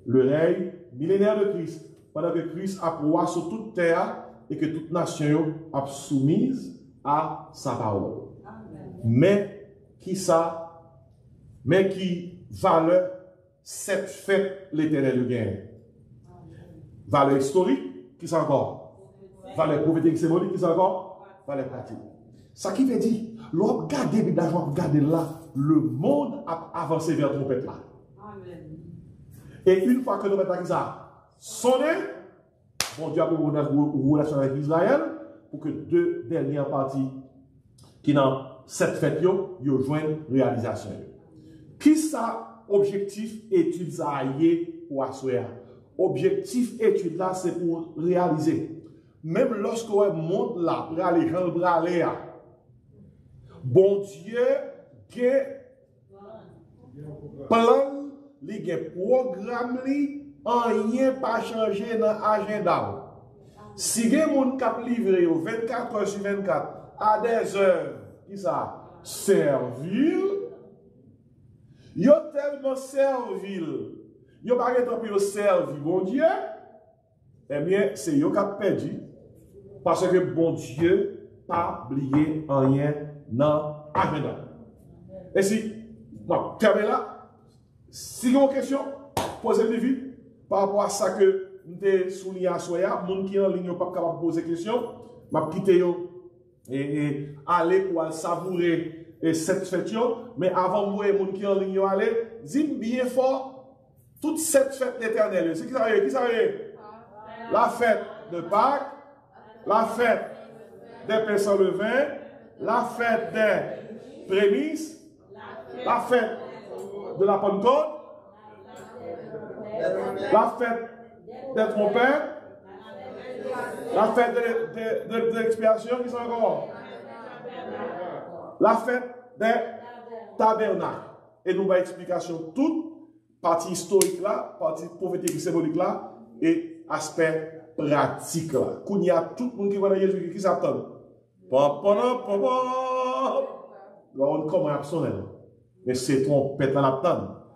[SPEAKER 1] le règne millénaire de Christ. Pendant que Christ a roi sur toute terre et que toute nation a soumise à sa parole. Mais qui ça, mais qui valeur cette fête l'éternel gain. Valeur historique, qui c'est encore? Valeur prophétique symbolique, qui c'est encore? Valeur pratique. Ça qui veut dire, l'on regarde là, le monde a avancé vers trompette là. Et une fois que nous mettons ça sonné, bon Dieu a pour une relation avec Israël, pour que deux dernières parties qui dans cette fête, yo joignent réalisation. Qui ça, objectif étude ça pour assurer? Objectif étude là, c'est pour réaliser. Même lorsque le monde là, pour aller dans le bras là, bon Dieu, plan, il a programme, rien pas changé dans l'agenda. Si il y a des gens qui ont livré 24 heures sur 24 à des heures, qui ça, servir, ils ont tellement servi, ils n'ont pas de servi, bon Dieu, eh bien, c'est eux qui ont perdu, parce que bon Dieu n'a pas oublié rien dans l'agenda. Et si, bon, termine là, si vous avez une question, posez-le vite par rapport à ça que nous avons souligné à Soya, les gens qui sont en ligne ne sont pas capables de poser des questions, je vais quitter et aller pour savourer cette fête. Mais avant de voir les gens qui sont en ligne, dites bien fort, toute cette fête éternelle. C'est qui ça veut? La fête de Pâques, la fête des pains sans levain, la fête des prémices, la fête de la Pentecôte, la fête des trompettes, la fête de l'expiation, qui sont encore, la fête des tabernacles. Et nous avons explication toute partie historique là, partie prophétique symbolique là, et aspect pratique là. Qu'on y a tout le monde qui va dans Jésus qui s'attend. On commence à sonner. Mais c'est trompette à la table.